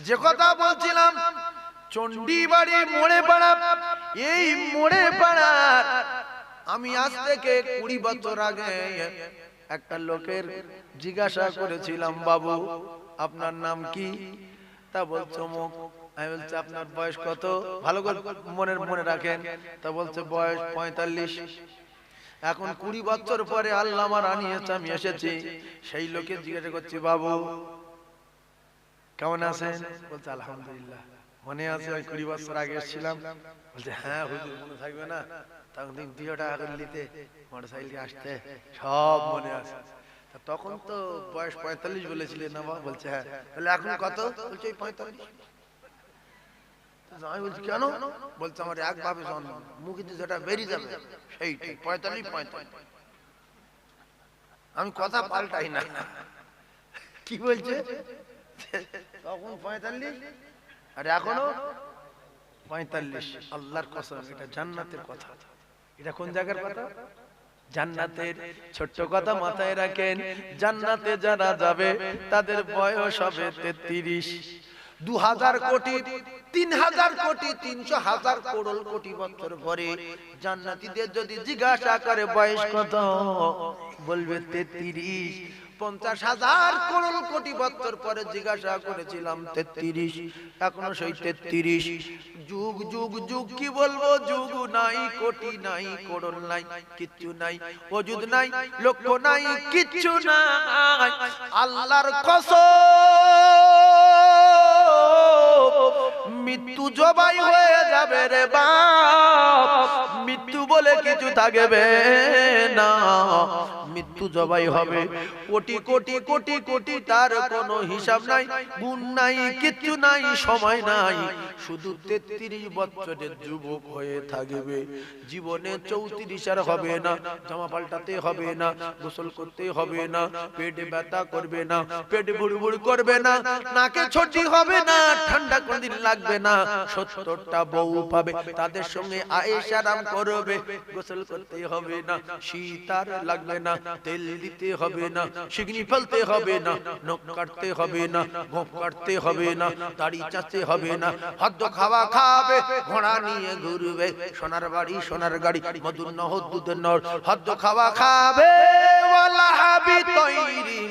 যে কথা বলছিলাম, চণ্ডীবাড়ি মোড়ে পাড়া, এই মোড়ে পাড়া আমি আজ থেকে 20 বছর আগে একটা লোকের জিজ্ঞাসা করেছিলাম, বাবু আপনার নাম কি? তা বলছে অমুক। আমি বলছি আপনার বয়স কত? ভালো করে মনে রাখেন। তা বলছে বয়স 45। এখন 20 বছর পরে আল্লাহ আমার আনিয়েছে, আমি এসেছি। সেই লোকে জিজ্ঞাসা করছি, বাবু কেমন আছেন? বলছে আলহামদুলিল্লাহ। মনে আছে ওই 20 বছর আগে এসেছিলাম? বলছে হ্যাঁ হুজুর, মনে থাকবে না? তখন তুমি 2 টাকা করে নিতে, মোটরসাইকেলে আসতে, সব মনে আছে। তখন তো বয়স 45 বলেছিলেন না? বলছে হ্যাঁ। তাহলে এখন কত? বলছে 45। আমি বলছি কেন? বলছে আমার একভাবে জন্ম, মুখে যেটা বেরিয়ে যাবে সেইটাই 45। আমি কথা পাল্টাই না। কি বলছে? তখন 45 আর এখনো 45। আল্লাহর কসম, এটা জান্নাতের কথা। এটা কোন জায়গার কথা? জান্নাতের। ছোট্ট কথা মাথায় রাখেন, জান্নাতে যারা যাবে তাদের বয়স হবে 33। 2000 কোটি, 3000 কোটি, 300,000 করোড় কোটি বছর পরে জান্নাতীদের যদি জিজ্ঞাসা করে বয়স কত, বলবে 33। 50,000 করোড় কোটি বছর পরে জিজ্ঞাসা করেছিলাম 33, এখনো সেই 33। যুগ যুগ যুগ কি বলবো, যুগ নাই, কোটি নাই, করোড় নাই, কিচ্ছু নাই, ওজুদ নাই, লক্ষ নাই, কিচ্ছু নাই। আল্লাহর কসম, মৃত্যু জবাই হয়ে যাবে রে বাপ, মৃত্যু বলে কিছু থাকবে না। মৃত্যু জবাই হবে, কোটি কোটি কোটি কোটি, তার কোনো হিসাব নাই, গুণ নাই, কিচ্ছু নাই, সময় নাই। শুধু 33 বছরের যুবক হয়ে থাকবে। জীবনে 34 আর হবে না, জামা পাল্টাতে হবে না, গোসল করতে হবে না, পেটে ব্যথা করবে না, পেট বুড়বুড় করবে না, নাকে ছটি হবে না, ঠান্ডা কোনদিন লাগবে না। 70টা বউ পাবে, তাদের সঙ্গে আয়েশ আরাম করবে, গোসল করতে হবে না, শীত আর লাগবে না, তেল দিতে হবে না, শিকনি ফেলতে হবে না, নখ কাটতে হবে না, গোঁফ কাটতে হবে না, দাড়ি চাচতে হবে না, হদ্দ খাওয়া খাবে, ঘোড়া নিয়ে ঘুরবে, সোনার বাড়ি সোনার গাড়ি, মধুর নহর দুধের নর, হদ্দ খাওয়া খাবে, ওয়ালা হাবি তৈরি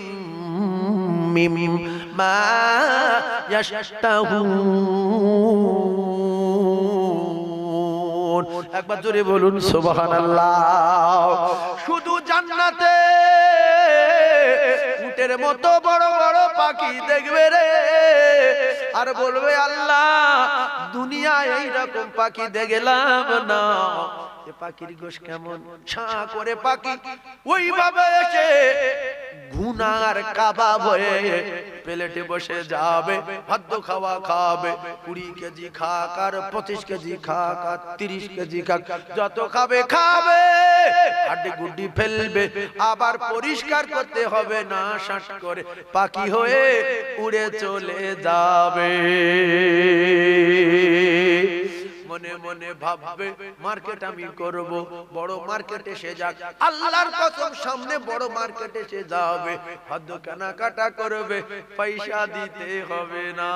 মিম্মা ইয়াশতাহুন। একবার জোরে বলুন সুবহানাল্লাহ। শুধু জান্নাতে উটের মতো বড় বড় পাখি দেখবে রে, আর বলবে আল্লাহ দুনিয়ায় এইরকম পাখি দেখলাম না। এ পাখির গোশ কেমন, ছাঁ করে পাখি ওইভাবে এসে গুনার কাবাব হয়ে প্লেটে বসে যাবে, খাদ্য খাওয়া খাবে, 20 কেজি খাক আর 25 কেজি খাক আর 30 কেজি খাক, যত খাবে খাবে, হাড্ডি গুড্ডি ফেলবে, আবার পরিষ্কার করতে হবে না, শাঁস করে পাখি হয়ে উড়ে চলে যাবে। মনে মনে ভাববে মার্কেট আমি করব, বড় মার্কেট এসে যাক, আল্লাহর কসম সামনে বড় মার্কেট এসে যাবে, খাদ্য কেনাকাটা করবে, পয়সা দিতে হবে না।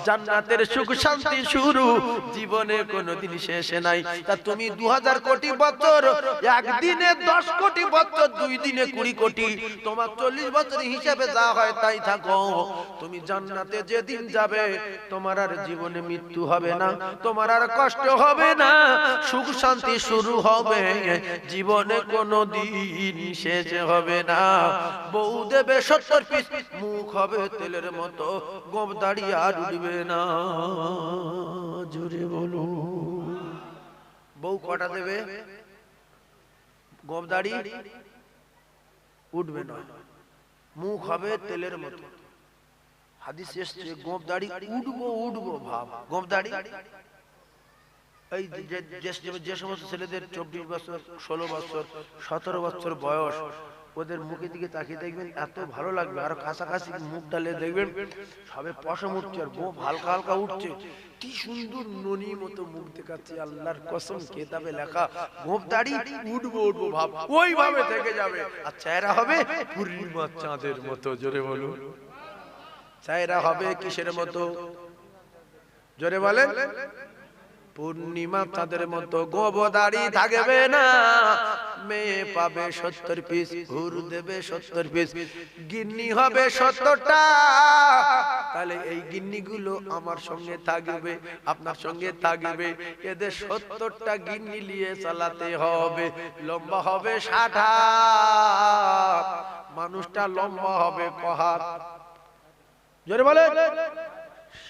জান্নাতের সুখ শান্তি শুরু, জীবনে কোনোদিন শেষ নাই। তা তুমি 2000 কোটি বছর, একদিনে 10 কোটি বছর, 2 দিনে 20 কোটি, তোমার 40 বছর হিসাবে যা হয় তাই থাকো। তুমি জান্নাতে যেদিন যাবে তোমার আর জীবনে মৃত্যু হবে না, তোমার আর কষ্ট হবে না, সুখ শান্তি শুরু হবে, জীবনে কোনোদিন শেষ হবে না। বউ দেবে 70 পিস, মুখ হবে তেলের মতো, গোঁফ দাড়ি আর উঠবে না। জোরে বলো। বউ কটা দেবে? গোঁফ দাড়ি উঠবে না, মুখ হবে তেলের মতো। হাদিস এসছে গোঁফ দাড়ি উঠবো উঠবো ভাব, গোঁফ দাড়ি এই যে সমস্ত ছেলেদের 24 বছর, 16 বছর, 17 বছর বয়স, ওদের মুখের দিকে তাকিয়ে দেখবেন এত ভালো লাগবে, আর কাছাকাছি মুখ ডালে দেখবেন সবে পশম উঠছে আর গোঁফ হালকা হালকা উঠছে, কি সুন্দর ননি মতো মুখ দেখাচ্ছে। আল্লাহর কসম কিতাবে লেখা গোঁফ দাড়ি উঠবো উঠবো ভাব ওইভাবে থেকে যাবে, আর চেহারা হবে পূর্ণিমার চাঁদের মতো। জোরে বলুন। চেহারা হবে কিসের মতো? জোরে বলেন। পূর্ণিমা চাঁদের মতো গোবদাড়ি থাকবে না, মেয়ে পাবে 70 পিস, হুর দেবে 70 পিস, গিন্নি হবে 70টা। তাহলে এই গিন্নিগুলো আমার সঙ্গে থাকবে, আপনার সঙ্গে থাকবে, এদের 70টা গিন্নি নিয়ে চালাতে হবে। লম্বা হবে 60 হাত, মানুষটা লম্বা হবে ক হাত? জোরে বলেন।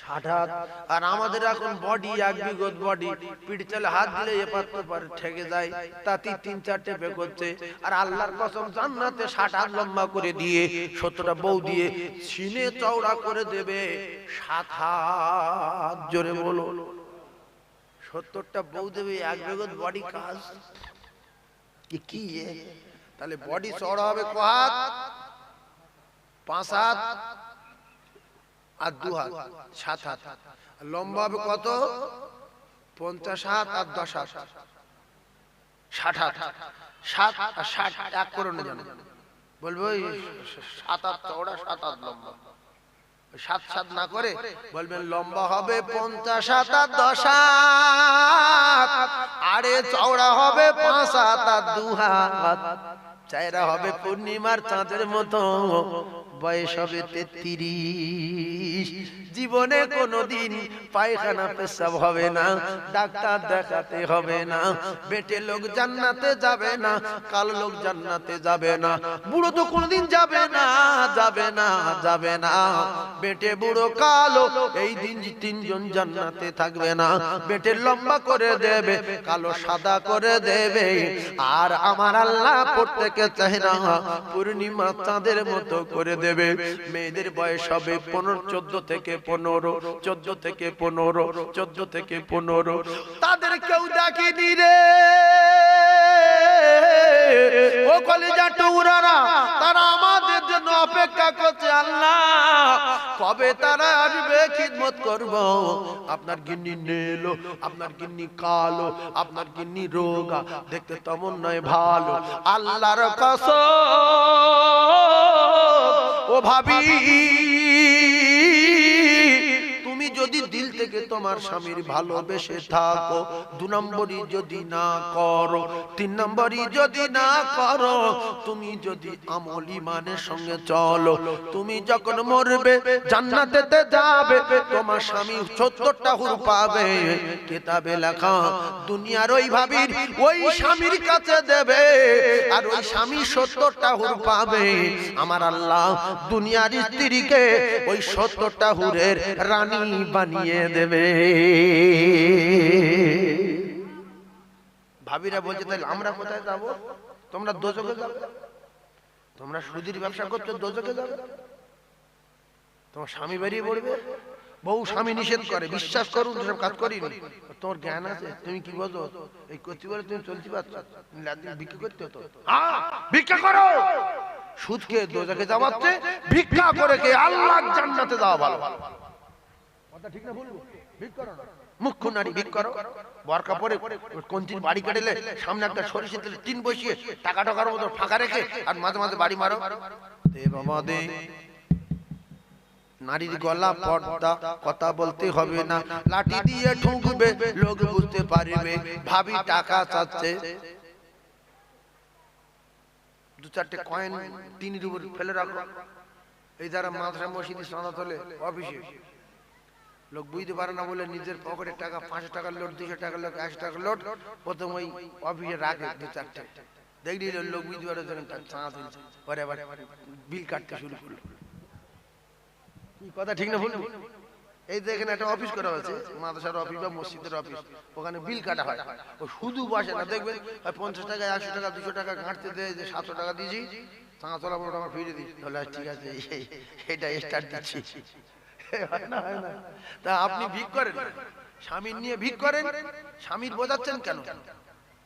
60 হাত। আর আমাদের এখন বডি এক বিগত বডি, পিঠ চালে হাত দিলে এপার তোপার ঠেকে যায়, তাতে 3-4টে বেক হচ্ছে। আর আল্লাহর কসম জান্নাতে 60 হাত লম্বা করে দিয়ে 70টা বউ দিয়ে সিনে চওড়া করে দেবে 7 হাত। জোরে বলো। 70টা বউ দেবে, এক বিগত বডি কাজ কি? তাহলে বডি চওড়া হবে ক হাত? 5 হাত আর 2 হাত, 7 হাত। লম্বা হবে কত? 50 হাত আর 10 হাত, 60 হাত। 7 আর 60 এক করে না জানো, বলবো 7 হাত চওড়া 7 হাত লম্বা। 7 না করে বলবেন লম্বা হবে 50 হাত আর 10 হাত, আরে চওড়া হবে 5 হাত আর 2 হাত। চেহারা হবে পূর্ণিমার চাঁদের মতো, বয়স হবে 33। জীবনে কোনোদিন পায়খানা পেশাব হবে না, ডাক্তার দেখাতে হবে না, বেটে লোক জান্নাতে যাবে না, কালো লোক জান্নাতে যাবে না, বুড়ো তো কোনোদিন যাবে না, যাবে না, যাবে না। বেটে বুড়ো কালো এই দিন 3 জন জান্নাতে থাকবে না। বেটে লম্বা করে দেবে, কালো সাদা করে দেবে। আর আমার আল্লাহ প্রত্যেকের চেহারা পূর্ণিমা চাঁদের মতো করে দেবে। মেয়েদের বয়স হবে 14 থেকে 15, 14 থেকে 15, 14 থেকে 15। তাদের কেউ ডাকেনি রে ও কলিজা টুকরারা, তারা আমাদের জন্য অপেক্ষা করছে। আল্লাহ কবে তারা আসবে, খিদমত করব। আপনার গিন্নি নেলো, আপনার গিন্নি কালো, আপনার গিন্নি রোগা, দেখতে তেমন নয় ভালো। আল্লাহর কসম ও ভাবি, তুমি যদি দিল থেকে তোমার স্বামীর ভালোবেসে থাকো, 2 নম্বরই যদি না করো, 3 নম্বরই যদি না করো, তুমি যদি আমল ইমানের সঙ্গে চলো, তুমি যখন মরবে জান্নাতেতে যাবে, তোমার স্বামী 70টা হুর পাবে। কিতাবে লেখা দুনিয়ার ওই ভাবির ওই স্বামীর কাছে দেবে, আর ওই স্বামী 70টা হুর পাবে। আমার আল্লাহ দুনিয়ার স্ত্রীকে ওই 70টা হুরের রানী বানিয়ে দেবে। ভাবিরা বলছে তাহলে আমরা কোথায় যাব? তোমরা দোজখে যাবে, তোমরা সুদির ব্যবসা করছো, দোজখে যাবে। তোমার স্বামী বেরিয়ে পড়বে, বউ স্বামী নিষেধ করে, বিশ্বাস করুন সব কাজ করিনি। তোমার জ্ঞান আছে, তুমি কি বোঝো? এই করতে বলে তুমি চলতে পারছো? বিক্রি করতে হতো, ভিক্ষা করো। সুদকে দোজখে যাওয়াচ্ছে, ভিক্ষা করে কে আল্লাহ জান্নাতে যাওয়া ভালো। কথা ঠিক না বলবো? ভিক্ষা করো না, মুখ্য নারী ভিক্ষা করো, বরকা পরে কোনটির বাড়ি কাটলে সামনে একটা সরিষা তেলের টিন বসিয়ে টাকা টাকার মতো ফাঁকা রেখে আর মাঝে মাঝে বাড়ি মারো। দে বাবা দে। নারীর গলা পর্দা, কথা বলতে হবে না, লাঠি দিয়ে ঠুকবে, লোক বুঝতে পারবে ভাবি টাকা চাচ্ছে। 2-4টে কয়েন টিনের উপর ফেলে রাখো। এই যারা মাদ্রাসা মসজিদে সাদা তোলে অফিসে, লোক বুঝতে পারে না বলে নিজের পকেটে টাকা, 500 টাকার নোট, 200 টাকার নোট, 100 টাকার নোট প্রথম ওই অফিসে রাখে 2-4টে। দেখলি লোক বুঝতে পারে যখন চাঁদা তুলছে, পরে আবার বিল কাটতে শুরু করলো। কথা ঠিক না ভুল? এই যে এখানে একটা অফিস করা হয়েছে, মাদ্রাসার অফিস বা মসজিদের অফিস, ওখানে বিল কাটা হয়। ও শুধু বসে না, দেখবেন 50 টাকা, 100 টাকা, 200 টাকা ঘাঁটতে দেয়, যে 700 টাকা দিয়েছি, চাঁদা তোলা বড় টাকা ফিরে দিই, তাহলে ঠিক আছে এটা স্টার্ট দিচ্ছি। হয় না, হয় না? তা আপনি ভিক করেন, স্বামীর নিয়ে ভিক করেন, স্বামীর বোঝাচ্ছেন কেন?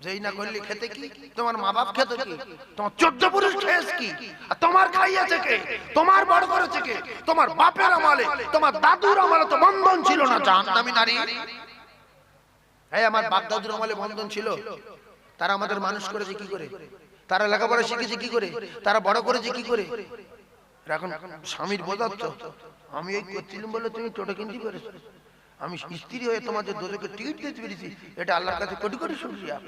যেই না করলে খেতে কি? তোমার মা বাপ খেতে কি? তোমার 14 পুরুষ খেয়েছে কি? আর তোমার খাইয়েছে কে? তোমার বড় করেছে কে? তোমার বাপের আমলে, তোমার দাদুর আমলে তো বন্ধন ছিল না জাহান্নামী নারী। এই আমার বাপ দাদুর আমলে বন্ধন ছিল, তারা আমাদের মানুষ করেছে কি করে? তারা লেখাপড়া শিখেছে কি করে? তারা বড় করেছে কি করে? এখন স্বামীর বোঝাচ্ছ আমি এই করছিলাম বলে তুমি টোটো কিনতে পেরেছো, আমি স্ত্রী হয়ে তোমাদের দোজখের টিকিট দিতে পেরেছি, এটা আল্লাহর কাছে কোটি কোটি শুকরিয়া।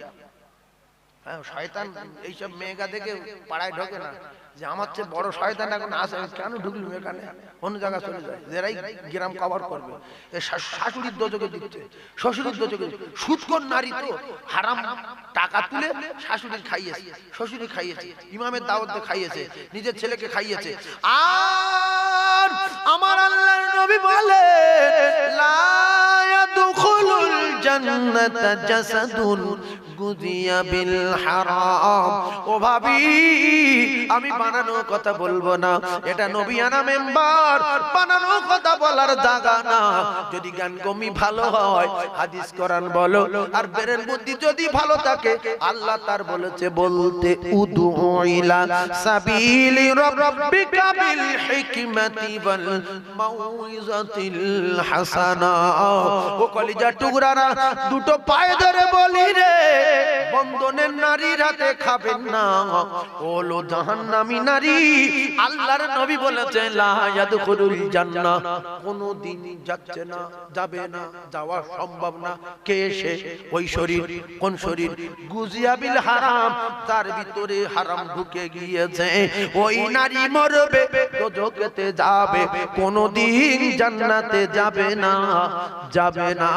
হ্যাঁ, শয়তান এইসব মেয়েগা দেখে পাড়ায় ঢোকে না যে আমার চেয়ে বড় শয়তান এখন আসে, কেন ঢুকলুম এখানে, অন্য জায়গায় চলে যায়, যারাই গ্রাম কভার করবে। শাশুড়ির দোজখে দিচ্ছে, শ্বশুরের দোজখে, সুদখোর নারী তো হারাম টাকা তুলে শাশুড়ি খাইয়েছে, শ্বশুরি খাইয়েছে, ইমামের দাওয়াতে খাইয়েছে, নিজের ছেলেকে খাইয়েছে। আর আমার আল্লাহর নবী বলে লা ইয়াদখুলুল জান্নাতা জাসাদুন গুযিয়া বিল হারাম। ও ভাবি, আমি বানানো কথা বলবো না, এটা নবিয়ানা মেম্বার, বানানো কথা বলার জায়গা না। যদি জ্ঞান কমি ভালো হয় হাদিস কোরআন বলো, আর বেরের বুদ্ধি যদি ভালো থাকে আল্লাহ তার বলেছে বলতে উদু ইলা সাবিলি রাব্বিকা বিল হিকমাতি ওয়াল মাউইজাতিল হাসানা। ও কলিজার টুকরারা, দুটো পায়ে ধরে বলি রে, বন্ধনের নারীর হাতে খাবেন না, ওলো জাহান্নামী নারী। আল্লাহর নবী বলেছে লা ইয়াদখুলুল জান্নাহ, কোনদিন যাচ্ছে না, যাবে না, যাওয়া সম্ভব না। কে সে? ওই শরীর। কোন শরীর? গুজিয়া বিল হারাম, তার ভিতরে হারাম ঢুকে গিয়েছে, ওই নারী মরবে, দোজখেতে যাবে, কোনদিন জান্নাতে যাবে না, যাবে না,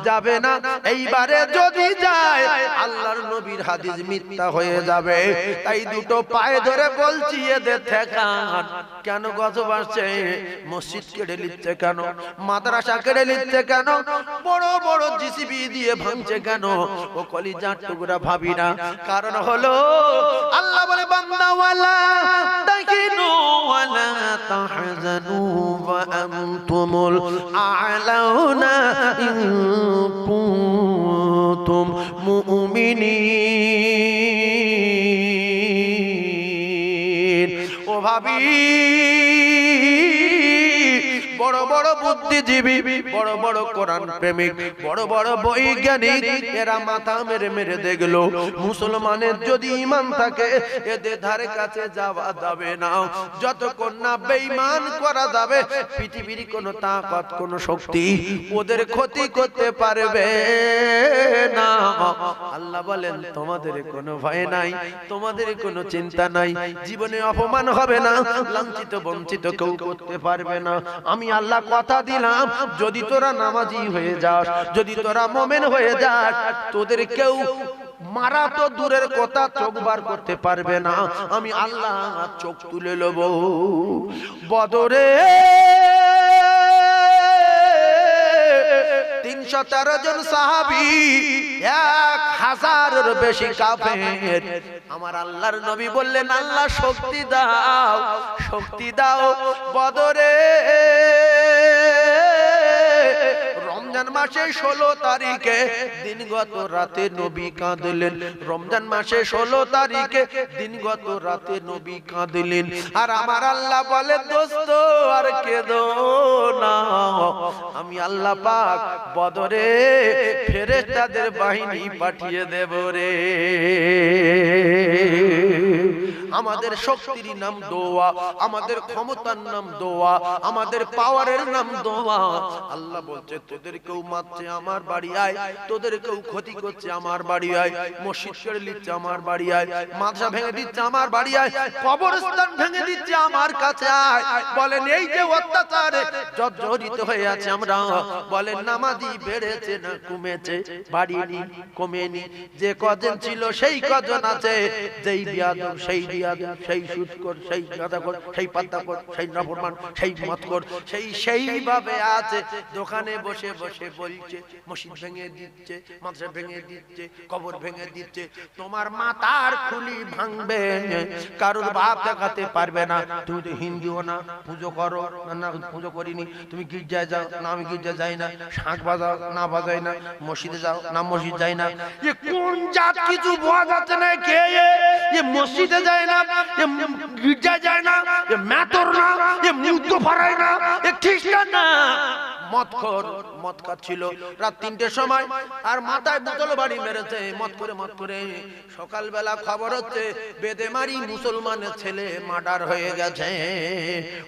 যাবে না। এইবারে যদি যায় আল্লাহর নবীর হাদিস মিথ্যা হয়ে যাবে। তাই দুটো পায়ে ধরে বলছি এদের ঠেকান। কেন গজব আসছে? মসজিদ কেড়ে নিচ্ছে কেন? মাদ্রাসা কেড়ে নিচ্ছে কেন? বড় বড় জিসিবি দিয়ে ভাঙছে কেন? ও কলিজার টুকরা ভাবি না, কারণ হলো আল্লাহ বলে বান্দা ওয়ালা তাহিনু ওয়ালা তাহজানু ওয়া আনতুমুল আ'লাউনা ইন কুনতুম মুমিনিন। ও ভাবি, বড় বড় বুদ্ধিজীবী, বড় বড় কোরআন প্রেমিক, বড় বড় বৈজ্ঞানিক, এরা মাথা মেরে মেরে দেখলো মুসলমানের যদি ঈমান থাকে এদের ধারে কাছে যাওয়া যাবে না, যতক্ষণ না বেঈমান করা যাবে পৃথিবীর কোনো তাকত, কোনো শক্তি ওদের ক্ষতি করতে পারবে না। আল্লাহ বলেন তোমাদের কোনো ভয় নাই, তোমাদের কোনো চিন্তা নাই, জীবনে অপমান হবে না, লাঞ্ছিত বঞ্চিত কেউ করতে পারবে না। আমি আল্লাহ কথা দিলাম, যদি তোরা নামাজি হয়ে যাস, যদি তোরা মুমিন হয়ে যাস, তোদের কেউ মারা তো দূরের কথা, চোখ বার করতে পারবে না। আমি আল্লাহ চোখ তুলে নেব। বদরে 313 জন সাহাবী, 1000-এর বেশি কাফের। আমার আল্লাহর নবী বললেন আল্লাহ শক্তি দাও, শক্তি দাও। বদরে রমজান মাসে 16 তারিখে দিনগত রাতে নবী কাঁদলেন। রমজান মাসে 16 তারিখে দিনগত রাতে নবী কাঁদলেন। আর আমার আল্লাহ বলে দোস্ত আর কেঁদো না, আমি আল্লাহ পাক বদরে ফেরেশতাদের বাহিনী পাঠিয়ে দেব রে। আমাদের শক্তির নাম দোয়া, আমাদের ক্ষমতার নাম দোয়া, আমাদের পাওয়ারের নাম দোয়া। আল্লাহ বলছে তোদের কেউ মারছে আমার বাড়ি আয়, তোদের কেউ ক্ষতি করছে আমার বাড়ি আয়, মসজিদ কেড়ে নিচ্ছে আমার বাড়ি আয়, মাদ্রাসা ভেঙে দিচ্ছে আমার বাড়ি আয়, কবরস্থান ভেঙে দিচ্ছে আমার কাছে আয়। বলেন এই যে অত্যাচারে জর্জরিত হয়ে আছে আমরা, বলেন নামাজি বেড়েছে না কমেছে? বাড়িনি, কমেনি। যে কজন ছিল সেই কজন আছে, যেই বিয়াদব সেই বিয়াদব, সেই সুদখোর, সেই গাঁজাখোর, সেই পাত্তাখোর, সেই নাফরমান, সেই মদখোর, সেইভাবে আছে। দোকানে বসে বসে বলছে মসজিদ ভেঙে দিচ্ছে, মাদ্রাসা ভেঙে দিচ্ছে, কবর ভেঙে দিচ্ছে। তোমার মাথার খুলি ভাঙবে, কারোর বাপ দেখাতে পারবে না। তুমি তো হিন্দুও না, পুজো করো না, পুজো করিনি। তুমি গির্জায় যাও না, আমি গির্জা যাই না। শাঁখ বাজাও না, বাজাই না। মসজিদে যাও না, মসজিদ যাই না। এ কোন জাত কিছু বোঝা যাচ্ছে না। কে এ মসজিদে যায় না, এ গির্জায় যায় না, এ মেতর না, এ মুদ্দ ফারায় না, এ খ্রিস্টান না। মদ খাচ্ছিল রাত 3টের সময়, আর মাথায় বোতল বাড়ি মেরেছে মদ করে। সকালবেলা খবর হচ্ছে বেদেমারি মুসলমানের ছেলে মার্ডার হয়ে গেছে।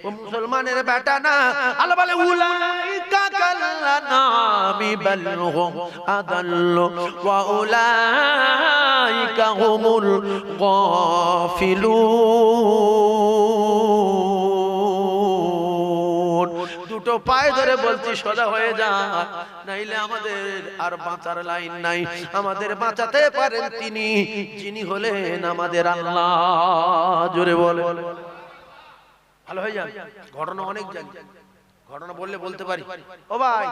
ও মুসলমানের বেটা না, আল্লাহ বলে উলাইকা কাল্লানামি বাল হুম আদাল্লু ওয়া উলাইকা হুমুল গাফিলুন। দুটো পায়ে ধরে বলছি সোজা হয়ে যা, নাইলে আমাদের আর বাঁচার লাইন নাই। আমাদের বাঁচাতে পারেন তিনি, যিনি হলেন আমাদের আল্লাহ। জোরে বলে ভালো হয়ে যান। ঘটনা অনেক জানি, ঘটনা বললে বলতে পারি। ও ভাই,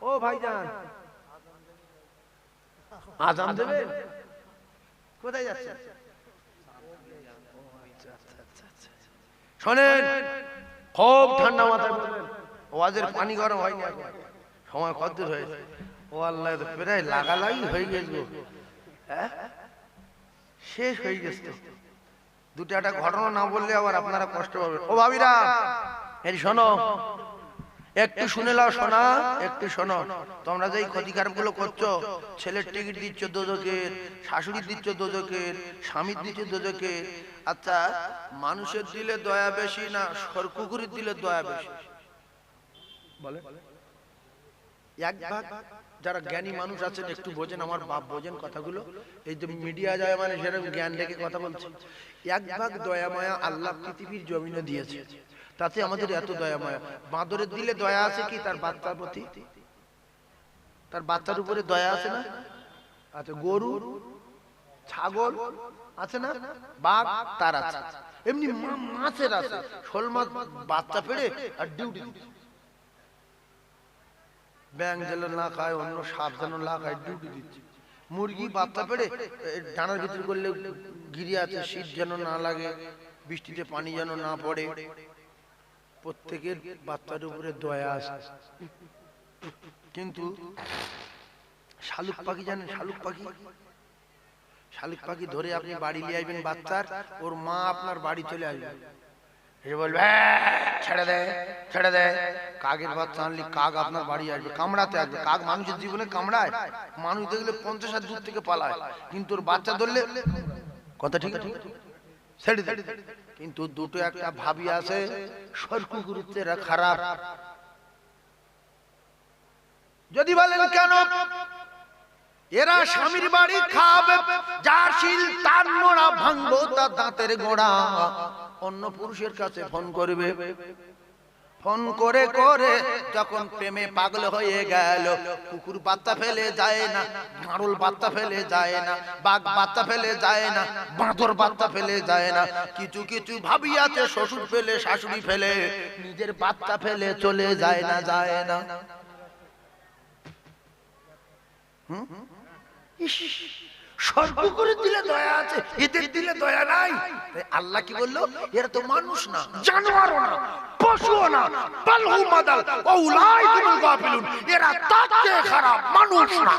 ও ভাইজান, আজান দেবে? কোথায় যাচ্ছেন? শোনেন, খুব ঠান্ডা মাথায় বলবেন, ওয়াজের পানি গরম হয়নি এখন, সময় কতদূর হয়েছে? ও আল্লাহ, প্রায় লাগালাই হয়ে গেছে, হ্যাঁ শেষ হয়ে গেছে। দুটো একটা ঘটনা না বললে আবার আপনারা কষ্ট পাবেন। ও ভাবিরা, এই শোনো, একটু শুনে নাও, শোনা একটু শোনো। তোমরা যে ক্ষতিকার গুলো করছো, ছেলের টিকিট দিচ্ছ দোজকের, শাশুড়ি দিচ্ছ দোজকের, স্বামীর দিচ্ছ দোজকের। আচ্ছা, মানুষের দিলে দয়া বেশি না সরকুকুরির দিলে দয়া বেশি? বলে এক ভাগ যারা জ্ঞানী মানুষ আছেন একটু বোঝেন, আমার বাপ বোঝেন কথাগুলো। এই যে মিডিয়া যায় মানে সেরকম জ্ঞান রেখে কথা বলছে। এক ভাগ দয়া মায়া আল্লাহ পৃথিবীর জমিনে দিয়েছে, তাতে আমাদের এত দয়া মায়া। বাঁদরের দিলে দয়া আছে কি তার বাচ্চার প্রতি? তার বাচ্চার উপরে দয়া আছে না? আচ্ছা, গরু ছাগল আছে না? বাঘ তার আছে। এমনি মাছের আছে, শোল মাছ বাচ্চা পেড়ে আর ডিউটি দিচ্ছে। ব্যাং যেন না খায়, অন্য সাপ যেন না খায়, ডিউটি দিচ্ছে। মুরগি বাচ্চা পেড়ে ডানার ভিতর করলে গিরি আছে, শীত যেন না লাগে, বৃষ্টিতে পানি যেন না পড়ে। প্রত্যেকের বাচ্চার উপরে দয়া আছে। কিন্তু শালুক পাখি জানেন? শালুক পাখি, শালুক পাখি ধরে আপনি বাড়ি নিয়ে আসবেন বাচ্চার, ওর মা আপনার বাড়ি চলে আসবে, বলবে ছেড়ে দেয় ছেড়ে দেয়। কাকের বাচ্চা আনলি কাক আপনার বাড়ি আসবে, কামড়াতে আসবে। কাক মানুষের জীবনে কামড়ায়, মানুষ দেখলে 50 হাত দূর থেকে পালায়, কিন্তু ওর বাচ্চা ধরলে কথা ঠিক আছে ছেড়ে দেয়। কিন্তু দুটো একটা ভাবি আছে, সরকুকুরিতে এরা খারাপ। যদি বলেন কেন? এরা স্বামীর বাড়ি খাবে, যার শিল তার নোড়া ভাঙবো, তার দাঁতের গোড়া। অন্য পুরুষের কাছে ফোন করবে, ফোন করে করে যখন প্রেমে পাগল হয়ে গেল, কুকুর বাচ্চা ফেলে যায় না, গাড়ল বাচ্চা ফেলে যায় না, বাঘ বাচ্চা ফেলে যায় না, বাঁদর বাচ্চা ফেলে যায় না। কিছু কিছু ভাবি আছে শ্বশুর ফেলে শাশুড়ি ফেলে, নিজের বাচ্চা ফেলে চলে যায় না, যায় না। সর্বকুকুরের দিলে দয়া আছে, এদের দিলে দয়া নাই। আল্লাহ কি বললো? এরা তো মানুষ না, জানোয়ারও না, পশুও না, বালহু মাদাল ওউলাইকুমুল গাফিলুন, এরা তার চেয়ে খারাপ, মানুষ না।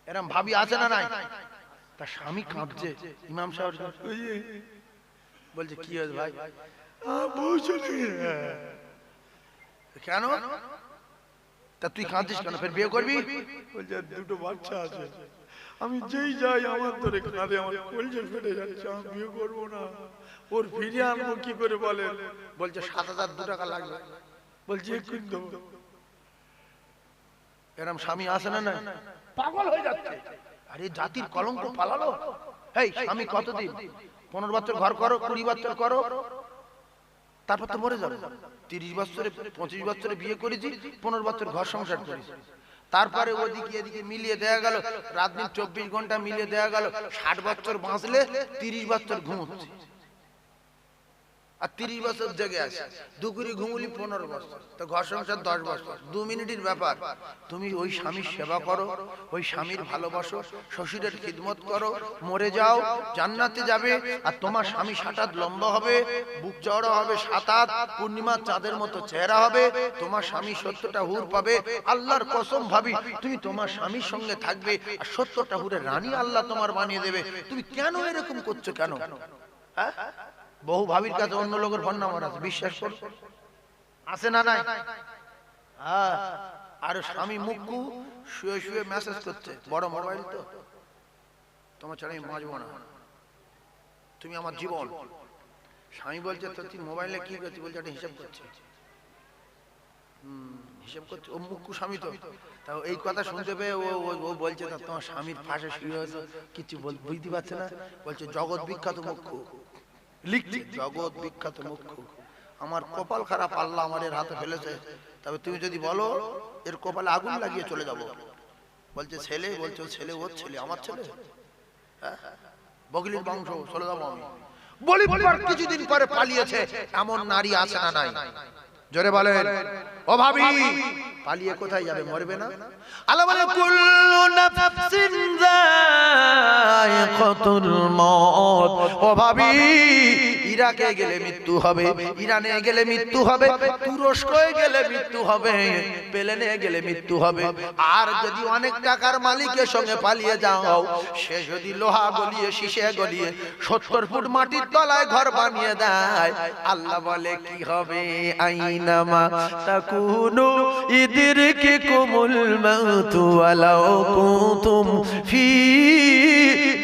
এরম ভাবি আছে না নাই? তার স্বামী কাঁদছে, ইমাম সাহেব বলছে কি হয়েছে ভাই? কেন? তা তুই কাঁদছিস কেন? ফের বিয়ে করবি? বলছে দুটো বাচ্চা আছে, আমি যেই যাই আমার ধরে কাঁদে, আমার কলজে ফেটে যাচ্ছে, আমি বিয়ে করবো না। ওর ফিরিয়ে আনবো কি করে বলেন? বলছে 7,002 টাকা লাগবে। বলছি এক্ষুনি দেবো। এরম স্বামী আসে না? না, পাগল হয়ে যাচ্ছে। আরে জাতির কলঙ্ক পালালো। এই স্বামী কতদিন? 15 বছর ঘর করো, 20 বছর করো, তারপর তো মরে যাবে। 30 বছরে 25 বছরে বিয়ে করেছি, 15 বছর ঘর সংসার করেছি, তারপরে ওদিকে এদিকে মিলিয়ে দেয়া গেল, রাত দিন 24 ঘন্টা মিলিয়ে দেয়া গেল। 60 বছর বাঁচলে 30 বছর ঘুমোচ্ছে, আর 30 বছর জেগে আছে। দুপুরে ঘুমুলি 15 বছর, তো ঘর সংসার 10 বছর। 2 মিনিটের ব্যাপার। তুমি ওই স্বামীর সেবা করো, ওই স্বামীর ভালোবাসো, শ্বশুরের খিদমত করো, মরে যাও, জান্নাতে যাবে। আর তোমার স্বামী 7 হাত লম্বা হবে, বুক চওড়া হবে 7 হাত, পূর্ণিমার চাঁদের মতো চেহারা হবে। তোমার স্বামী 70টা হুর পাবে। আল্লাহর কসম ভাবি, তুমি তোমার স্বামীর সঙ্গে থাকবে, আর 70টা হুরের রানী আল্লাহ তোমার বানিয়ে দেবে। তুমি কেন এরকম করছো? কেন? হ্যাঁ, বহু ভাবির কাছে অন্য লোকের ফোন নাম্বার আছে, বিশ্বাস করো। আছে না নাই? হ্যাঁ। আর স্বামী মুক্কু শুয়ে শুয়ে মেসেজ করছে, বড় মোবাইল তো, তোমার ছাড়া আমি বাঁচবো না, তুমি আমার জীবন। স্বামী বলছে তো তুই মোবাইলে কি করছিস? বলছে একটা হিসাব করছে। হিসাব করছে, ও মুক্কু স্বামী তো। তাও এই কথা শুনতে পেয়ে ও বলছে তা তোমার স্বামীর পাশে শুয়ে হয়েছে, কিছু বুঝতে পারছে না। বলছে জগৎ বিখ্যাত মুক্কু লিখছি, জগৎ বিখ্যাত মুক্কু, আমার কপাল খারাপ, আল্লাহ আমার এর হাতে ফেলেছে, তবে তুমি যদি বলো এর কপালে আগুন লাগিয়ে চলে যাবো। বলছে ছেলে? বলছে ও ছেলে, ওর ছেলে, আমার ছেলে, বগলির বংশ, চলে যাবো আমি। বলি কিছুদিন পরে পালিয়েছে। এমন নারী আছে না নাই? জোরে বলেন। ও ভাবি, পালিয়ে কোথায় যাবে? মরবে না? আল্লাহ বলে কুল্লু নাফসিন যায়িকাতুল মউত। ও ভাবি, ইরাকে গেলে মৃত্যু হবে, ইরানে গেলে মৃত্যু হবে, তুরস্কে গেলে মৃত্যু হবে, প্লেনে গেলে মৃত্যু হবে। আর যদি অনেক টাকার মালিকের সঙ্গে পালিয়ে যাও, সে যদি লোহা গলিয়ে শীষে গলিয়ে 70 ফুট মাটির তলায় ঘর বানিয়ে দেয়, আল্লাহ বলে কি হবে? আইনামা তাকুনু ইদরিকুমুল মাউতু ওয়ালাউ কুনতুম ফি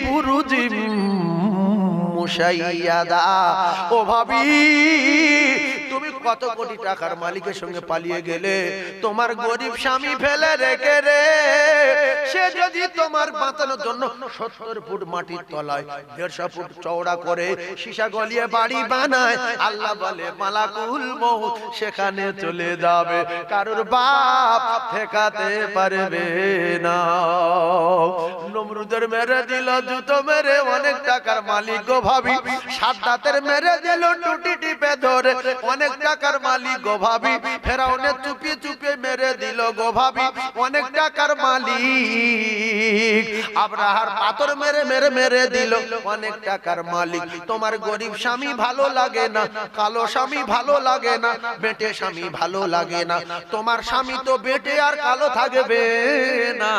বুরুজিম মুশাইয়াদা। ও ভাবি, তুমি কত কোটি টাকার মালিকের সঙ্গে পালিয়ে গেলে, তোমার গরিব স্বামী ফেলে রেখে রে, সে যদি তোমার বাঁচানোর জন্য 70 ফুট মাটির তলায় 150 ফুট চওড়া করে সীসা গলিয়ে বাড়ি বানায়, আল্লাহ বলে মালাকুল মউত সেখানে চলে যাবে, কারোর বাপ ঠেকাতে পারবে না। নমরুদের মেরে দিল জুতো মেরে অনেক টাকার মালিক গো ভাবি, সাদ্দাতের মেরে দিল টুটি টিপে ধরে অনেক টাকার মালিক গো ভাবি, ফেরাউনের চুপিয়ে চুপিয়ে মেরে দিল গো ভাবি অনেক টাকার মালিক, আব্রাহার পাথর মেরে মেরে মেরে দিল অনেক টাকার মালিক। তোমার গরিব স্বামী ভালো লাগে না, কালো স্বামী ভালো লাগে না, বেটে স্বামী ভালো লাগে না, তোমার স্বামী তো বেটে আর কালো থাকবে না।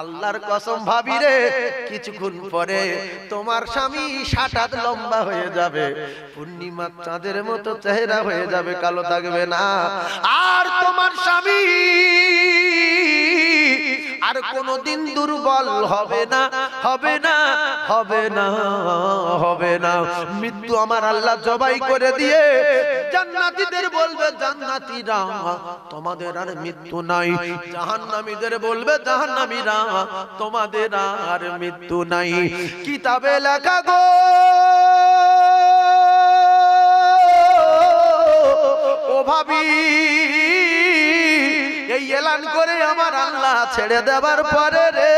আল্লাহর কসম ভাবি রে, কিছুক্ষণ পরে তোমার স্বামী 60 হাত লম্বা হয়ে যাবে, পূর্ণিমার চাঁদের মতো চেহারা হয়ে যাবে, কালো থাকবে না। আর তোমার স্বামী আর কোনদিন দুর্বল হবে না, হবে না, হবে না, হবে না। মৃত্যু আমার আল্লাহ জবাই করে দিয়ে জান্নাতীদের বলবে জান্নাতীরা তোমাদের আর মৃত্যু নাই, জাহান্নামীদের বলবে জাহান্নামীরা তোমাদের আর মৃত্যু নাই। কিতাবে লেখা গো ও ভাবি, এই এলান করে আমার আল্লাহ ছেড়ে দেবার পরে রে,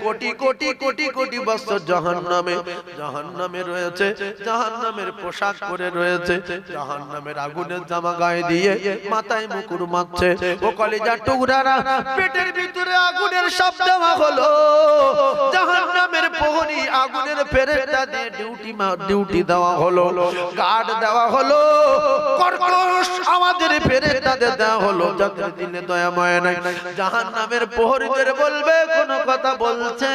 কোটি কোটি কোটি কোটি বছর জাহান্নামে, জাহান্নামে রয়েছে, জাহান্নামের পোশাক পরে রয়েছে, জাহান্নামের আগুনের জামা গায়ে দিয়ে মাথায় মুকুট মারছে। ও কলিজার টুকরারা, পেটের ভিতরে আগুনের সাপ দেওয়া হলো, জাহান্নামের প্রহরী আগুনের ফেরেশতা দিয়ে ডিউটি দেওয়া হলো, গার্ড দেওয়া হলো, কর্কশ আমাদের ফেরেশতাদের দেওয়া হলো, যাদের দিলে দয়া মায়া নাই। জাহান্নামের প্রহরীদের বলবে কোনো কথা বলছে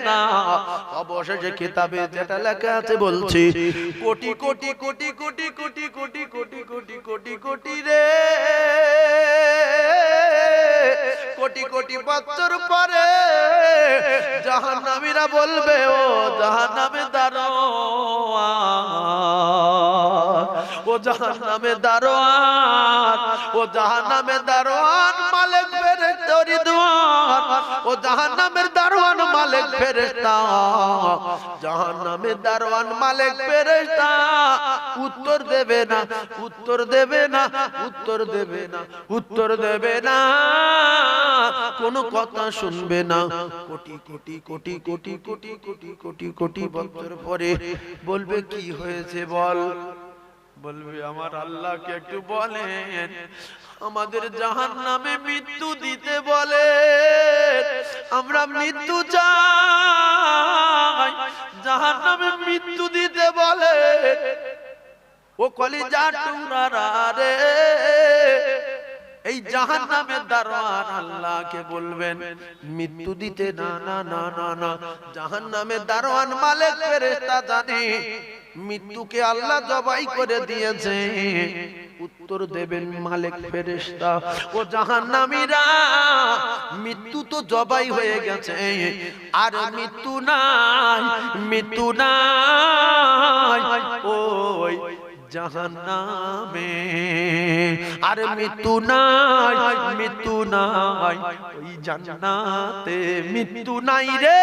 না। অবশেষে কিতাবে যেটা লেখা আছে বলছি, কোটি কোটি কোটি কোটি কোটি কোটি কোটি কোটি কোটি কোটি রে, কোটি কোটি বছর পরে জাহান্নামীরা বলবে ও জাহান্নামে দারোয়ান, ও জাহান্নামে দারোয়ান, ও জাহান্নামে দারোয়ান মালিক ফেরেশতা রিদওয়ান, ও জাহান্নামের দারোয়ান মালিক ফেরেশতা, জাহান্নামের দারোয়ান মালিক ফেরেশতা উত্তর দেবে না, উত্তর দেবে না, উত্তর দেবে না, উত্তর দেবে না, কোনো কথা শুনবে না। কোটি কোটি কোটি কোটি কোটি কোটি কোটি কোটি বছর পরে বলবে কি হয়েছে বল, বলবে আমার আল্লাহকে একটু বলেন আমাদের জাহান্নামে মৃত্যু দিতে বলে, আমরা মৃত্যু চাই, জাহান্নামে মৃত্যু দিতে বলে। ও কলিজার টুকরারা রে, এই জাহান্নামের দারোয়ান আল্লাহকে বলবেন মৃত্যু দিতে, না না না না না, জাহান্নামের দারোয়ান মালিক ফেরেশতা জানে মৃত্যুকে আল্লাহ জবাই করে দিয়েছে, উত্তর দেবেন মালিক ফেরেশতা, ও জাহান্নামীরা, মৃত্যু তো জবাই হয়ে গেছে, আর মৃত্যু নাই, মৃত্যু নাই ওই জাহান্নামে, আর মৃত্যু নাই, মৃত্যু নাই ওই জান্নাতে, মৃত্যু নাই রে,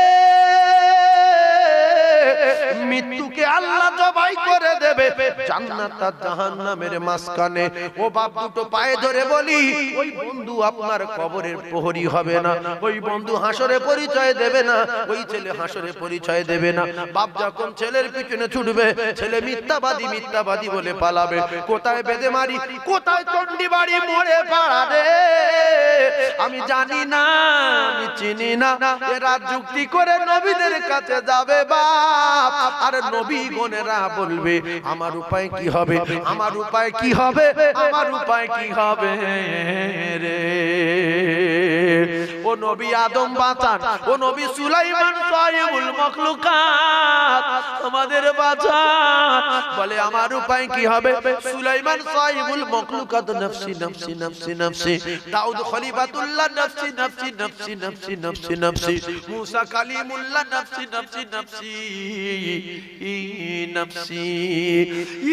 মৃত্যুকে আল্লাহ জবাই করে দেবে জান্নাত আর জাহান্নামের মাঝখানে। ও বাপ দুটো পায়ে ধরে বলি, ওই বন্ধু আপনার কবরের প্রহরী হবে না, ওই বন্ধু হাসরে পরিচয় দেবে না, ওই ছেলে হাসরে পরিচয় দেবে না। বাপ যখন ছেলের পিছনে ছুটবে, ছেলে মিথ্যাবাদী মিথ্যাবাদী বলে পালাবে, কোথায় বেঁধে মারি, কোথায় চন্ডী বাড়ি মোড়ে পাড়াবে আমি জানি না, আমি চিনি না। এরা যুক্তি করে নবীদের কাছে যাবে বাপ, আর নবী গণেরা বলবে আমার উপায় কি হবে, আমার উপায় কি হবে, আমার উপায় কি হবে রে। ও নবী আদম বাঁচান, ও নবী সুলাইমান সাইয়্যিদুল মাখলুকাত আমাদের বাঁচান, বলে আমার উপায় কি হবে। সুলাইমান সাইয়্যিদুল মাখলুকাত নফসি নফসি নফসি নফসি, দাউদ খলিফাতুল্লাহ নফসি নফসি নফসি নফসি নফসি নফসি, মুসা কালিমুল্লাহ নফসি নফসি নফসি নফসি,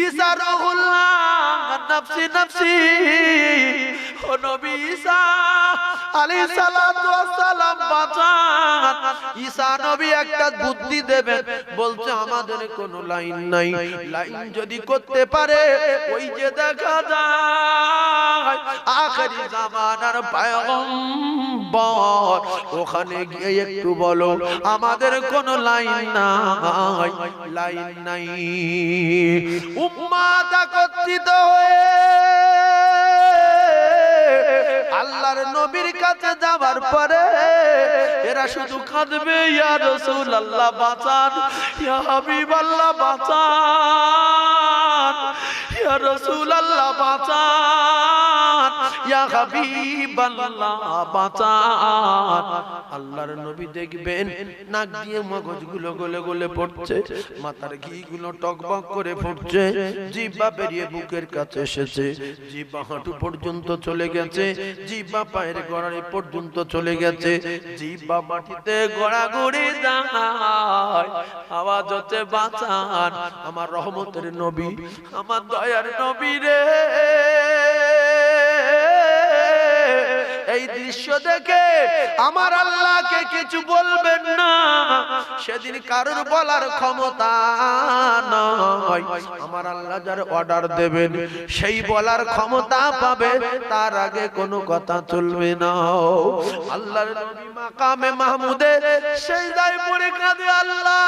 ঈসা রূহুল্লাহ নফসি নফসি। ও নবী ঈসা আলাইহিস সালাতু ওয়াস সালাম বাঁচান। ঈসা নবী একটা বুদ্ধি দেবেন, বলছে আমাদের কোনো লাইন নাই, লাইন যদি করতে পারে ওই যে দেখা যায় আখেরি জামানার পয়গম্বর, ওখানে গিয়ে একটু বলো আমাদের কোনো লাইন নাই, লাইন নাই। উম্মাত একত্রিত হয়ে আল্লাহর নবীর কাছে যাবার পরে এরা শুধু কাঁদবে, ইয়া রাসূলুল্লাহ বাঁচান, ইয়া হাবিবাল্লাহ বাঁচান, ইয়া রাসূলুল্লাহ বাঁচান, ইয়া হাবিবাল্লাহ বাঁচান। আল্লাহর নবী দেখবেন নাক দিয়ে মগজগুলো গলে গলে পড়ছে, মাথার ঘিগুলো টকবক করে ফুটছে, জিহ্বা বেরিয়ে বুকের কাছে এসেছে, জিহ্বা হাঁটু পর্যন্ত চলে গেছে, জিহ্বা পায়ের গোড়ালি পর্যন্ত চলে গেছে, জিহ্বা মাটিতে গড়াগড়ি যায়, আওয়াজ হচ্ছে বাঁচান আমার রহমতের নবী, আমার দয়ার নবী রে। এই দৃশ্য দেখে আমার আল্লাহকে কিছু বলবেন না, সেদিন কারোর বলার ক্ষমতা নয়। আমার আল্লাহ যার অর্ডার দেবেন সেই বলার ক্ষমতা পাবে, তার আগে কোনো কথা চলবে না। আল্লাহর নবী মাকামে মাহমুদে সিজদায় পড়ে কাঁদে, আল্লাহ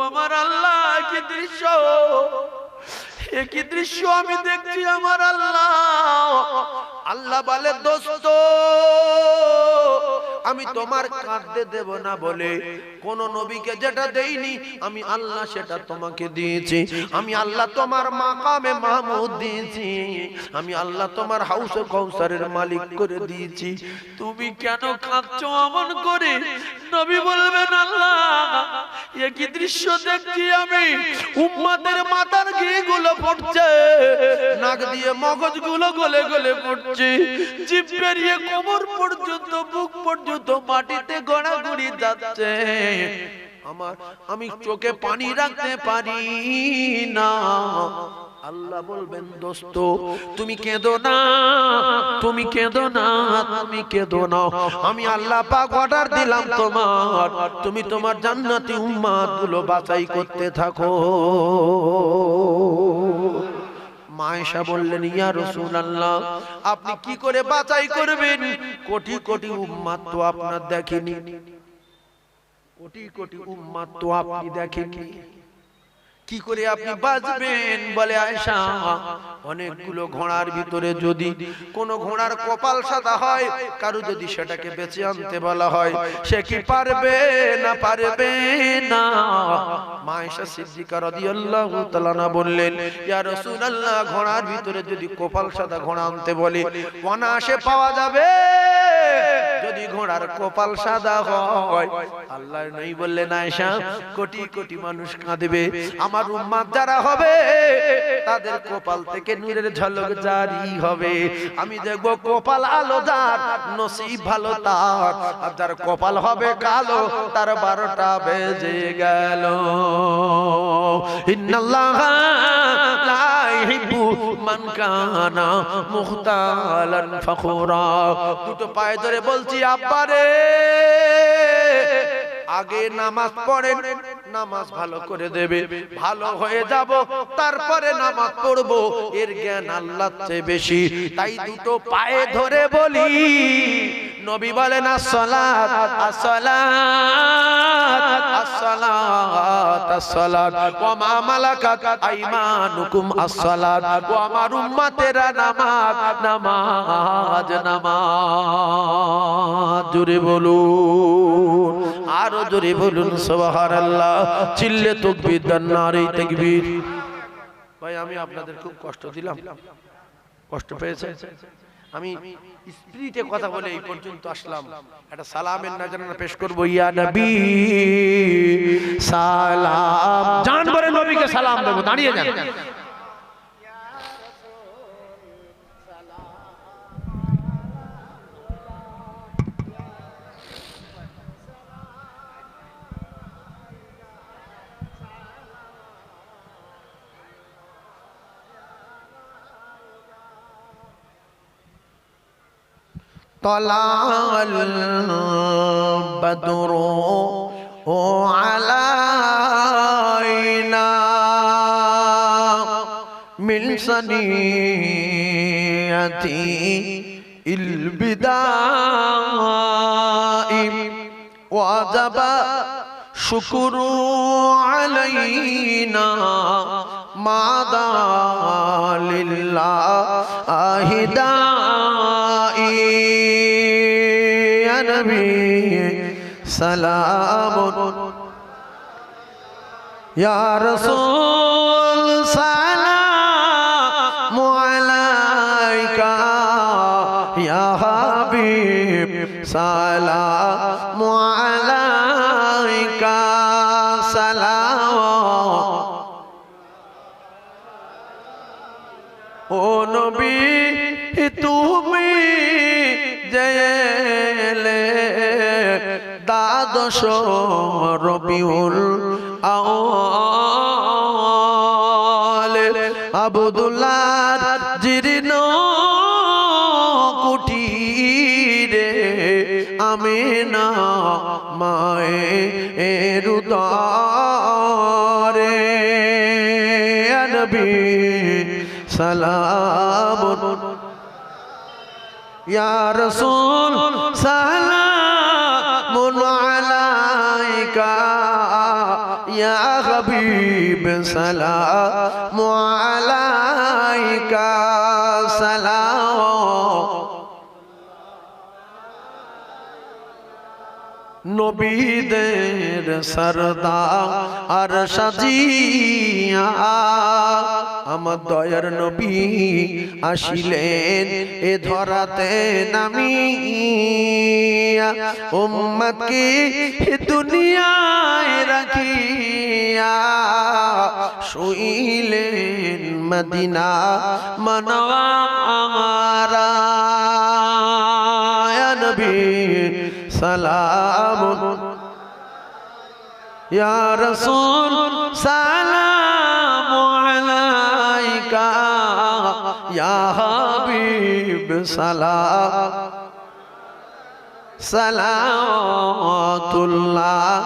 আমার আল্লাহ কি দৃশ্য, একই দৃশ্য আমি দেখছি আমার আল্লাহ। আল্লাহ বলে দোস্ত আমি তোমার কাঁদতে দেব না বলে কোন নবীকে যেটা দেইনি আমি আল্লাহ সেটা তোমাকে দিয়েছি, আমি আল্লাহ তোমার মাকামে মাহমুদ দিয়েছি, আমি আল্লাহ তোমার হাউসে কাউসারের মালিক করে দিয়েছি, তুমি কেন কাঁদছো এমন করে? নবী বলবেন আল্লাহ একই দৃশ্য দেখছি আমি, উম্মতের মাথার ঘিগুলো পড়ছে, নাক দিয়ে মগজগুলো গলে গলে পড়ছে, জিভ বেরিয়ে কোমর পর্যন্ত বুক পর্যন্ত মাটিতে গড়াগড়ি যাচ্ছে, আমি চোখে পানি রাখতে পারি না। আল্লাহ বলবেন দোস্ত তুমি কেঁদো না, তুমি কেঁদো না, তুমি কেঁদো না, আমি আল্লাহ পাক অর্ডার দিলাম তোমার, তুমি তোমার জান্নাতি উম্মত গুলো বাছাই করতে থাকো। মায়েশা বললেন ইয়া রাসূলুল্লাহ আপনি কি করে বাছাই করবেন? কোটি কোটি উম্মত তো আপনার দেখেনি, কোটি কোটি উম্মত তো আপনি দেখেননি, কি করে আপনি বাঁচবেন? বলে আয়েশা অনেকগুলো ঘোড়ার ভিতরে যদি কোন ঘোড়ার কপাল সাদা হয়, কারো যদি সেটাকে বেঁচে আনতে বলা হয়, সে কি পারবে না? পারবে না। মা আয়েশা সিদ্দিকা রাদিয়াল্লাহু তাআলা না বললেন ইয়া রাসূলুল্লাহ ঘোড়ার ভিতরে যদি কপাল সাদা ঘোড়া আনতে বলে অনায়াসে পাওয়া যাবে, যদি ঘোড়ার কপাল সাদা হয়, আল্লাহ নেই বললেন আয়েশা কোটি কোটি মানুষ কাঁদবে, আমার উম্মত যারা হবে তাদের কপাল থেকে নূরের ঝলক জারি হবে। আমি দেখব কপাল আলো যার, নসিব ভালো তার, আর যার কপাল হবে কালো তার 12টা বেজে গেল। ইন্নাল্লাহা লা ইউহিব্বু মান কানা মুখতালান ফখুরা। দুটো পায়ে ধরে বলছি আব্বারে, আগে নামাজ পড়েন, নামাজ ভালো করে দেবে, ভালো হয়ে যাব, তারপরে নামাজ পড়বো, এর জ্ঞান আল্লাহর চেয়ে বেশি। তাই দুটো পায়ে ধরে বলি, নবী বলেন আসসালাত আসসালাত আসসালাত আসসালাত ওয়া মা মালাকাত আইমানুকুম আসসালাত। ও আমার উম্মতেরা নামাজ নামাজ নামাজ। জোরে বলুন, আরো জোরে বলুন সুবহানাল্লাহ। চিল্লে তাকবীর দেন, নারে তাকবীর। ভাই আমি আপনাদের খুব কষ্ট দিলাম, কষ্ট পেয়েছেন? আমি স্পিরিটে কথা বলে এই পর্যন্ত আসলাম। একটা সালামের নাজরানা পেশ করব। ইয়া নবী সালাম, জান বলে নবীকে সালাম দেব, দাঁড়িয়ে যান। طلع البدر علينا من ثنية البداء وجب شكر علينا ما دعا لله داعي يا نبي سلام يا رسول سلام عليك يا حبيب سلام عليك سلام ও নবী তুমি জেলে দ্বাদশ রবিউল আউয়াল আব্দুল্লাহ জীর্ণ কুটিরে আমিনা মায়ের উদরে নবী সালাম ইয়া রাসূল সালামুন আলাইকা ইয়া হাবিব সালামু আলাইকা সালাম। নবীদের সরদার আর সাজিয়া আমার দয়ার নবী আসিলেন এ ধরাতে নামিয়া, উম্মতকে দুনিয়ায় রাখিয়া শুইলেন মদিনা মনওয়ারা। ইয়া নবী সালাম ইয়া রাসূল সালাম আলাইকা ইয়া হাবিব সালাম সালাওয়াতুল্লাহ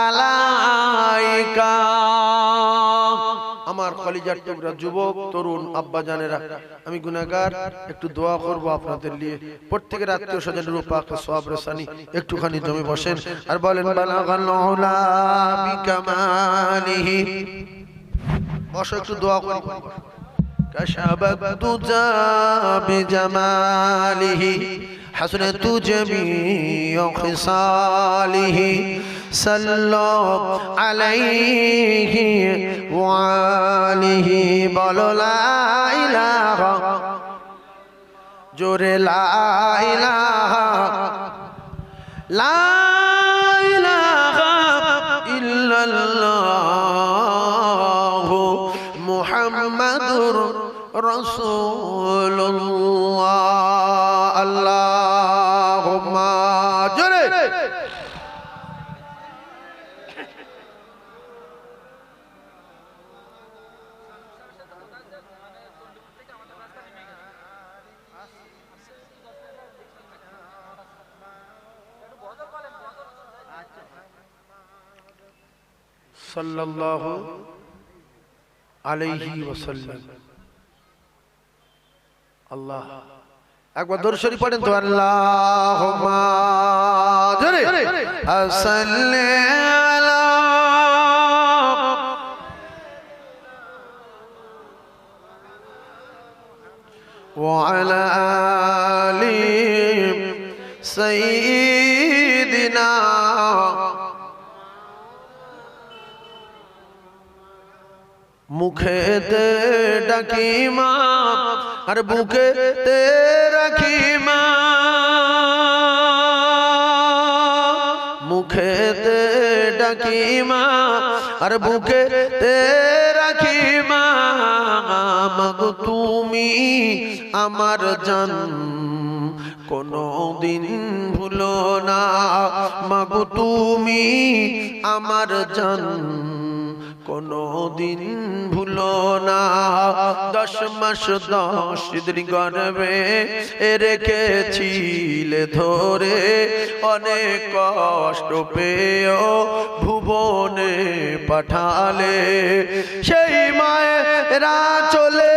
আলাইকা। আমার কলিজার টুকরা যুবক তরুণ আব্বা জানেরা, আমি গুনাহগার, একটু দোয়া করব আপনাদের নিয়ে। প্রত্যেকের আত্মীয় স্বজনের উপর সওয়াব রসানি একটুখানি জমে বসেন আর বলেন বালাগাল উলা বিকামালিহি। বসো, একটু দোয়া করব। কাশাবাত তুজা বিজামালিহি حسنت جميع خصاله صلوا عليه وآله بولو لا إله جور لا إله লা ইলাহা ইল্লাল্লাহু মুহাম্মাদুর রাসূলুল্লাহ। আল্লাহুম্মা জোরে সাল্লাল্লাহু আলাইহি ওয়াসাল্লাম। আল্লাহ একবার দরুদ শরীফ পড়েন তো। আল্লাহুম্মা জোরে সাল্লি আলা ওয়া আলা আলি সাইয়্যিদিনা মুখেতে ডাকি মা আর বুকেতে রাখি মা, মুখেতে ডাকি মা আর বুকেতে রাখি মা। মাগো তুমি আমার জান কোনো দিন ভুলো না, মাগো তুমি আমার জান কোনো দিন ভুলো না। 10 মাস 10 দিন গর্ভে রেখেছিলে ধরে, অনেক কষ্ট পেয়েও ভুবনে পাঠালে। সেই মায়েরা চলে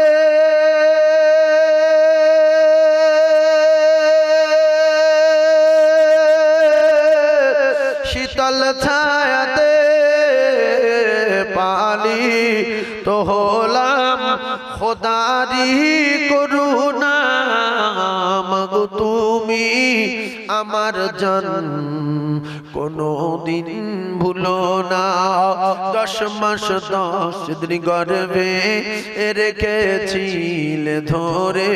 শীতল ছায়াতে পালি তো হলাম খোদারি করুণা। মাগো তুমি আমার জান কোনো দিন ভুলো না। 10 মাস 10 দিন গর্ভে রেখেছিলে ধরে,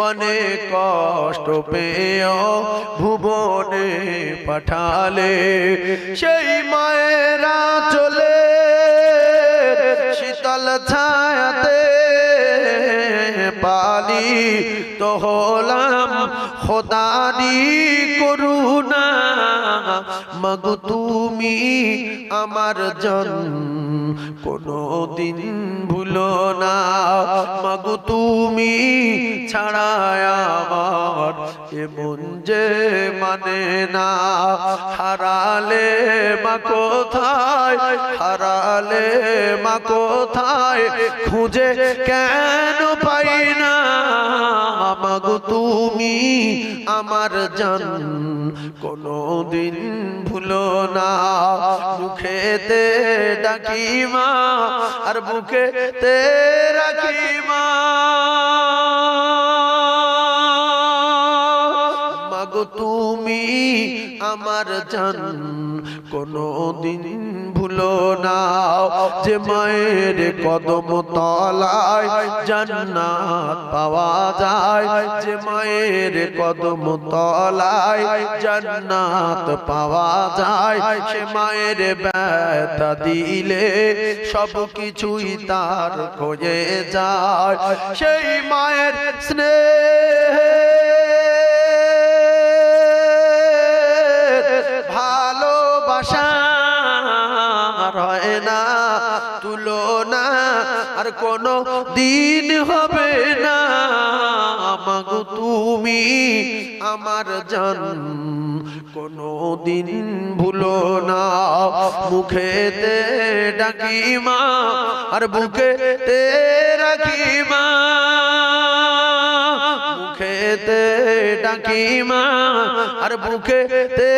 অনেক কষ্ট পেয়েও ভুবনে পাঠালে। সেই মায়েরা চলে শীতল ছায়াতে পালি তো হলাম খোদারি করুণা। মাগো তুমি আমার জান কোনো দিন ভুলো না, মাগো তুমি ছাড়া আমার এমন যে মানে না। হারালে মা কোথায়, হারালে মা কোথায়, খুঁজে কেন পাই না। মাগো তুমি আমার জান কোনো দিন ভুলো না। মুখেতে ডাকি মা আর বুকেতে রাখি মা, মাগো তুমি আমার জান কোনো দিন ভুলো না। যে মায়ের কদম তলায় জান্নাত পাওয়া যায়, যে মায়ের কদম তলায় জান্নাত পাওয়া যায়, সে মায়ের ব্যথা দিলে সব কিছুই তার খোঁজে যায়। সেই মায়ের স্নেহ ভালোবাসা হয় না তুলনা, আর কোনো দিন হবে না। মাগো তুমি আমার জান কোনো দিন ভুলো না। মুখেতে ডাকি মা আর বুকেতে রাখি মা, মুখেতে ডাকি মা আর বুকেতে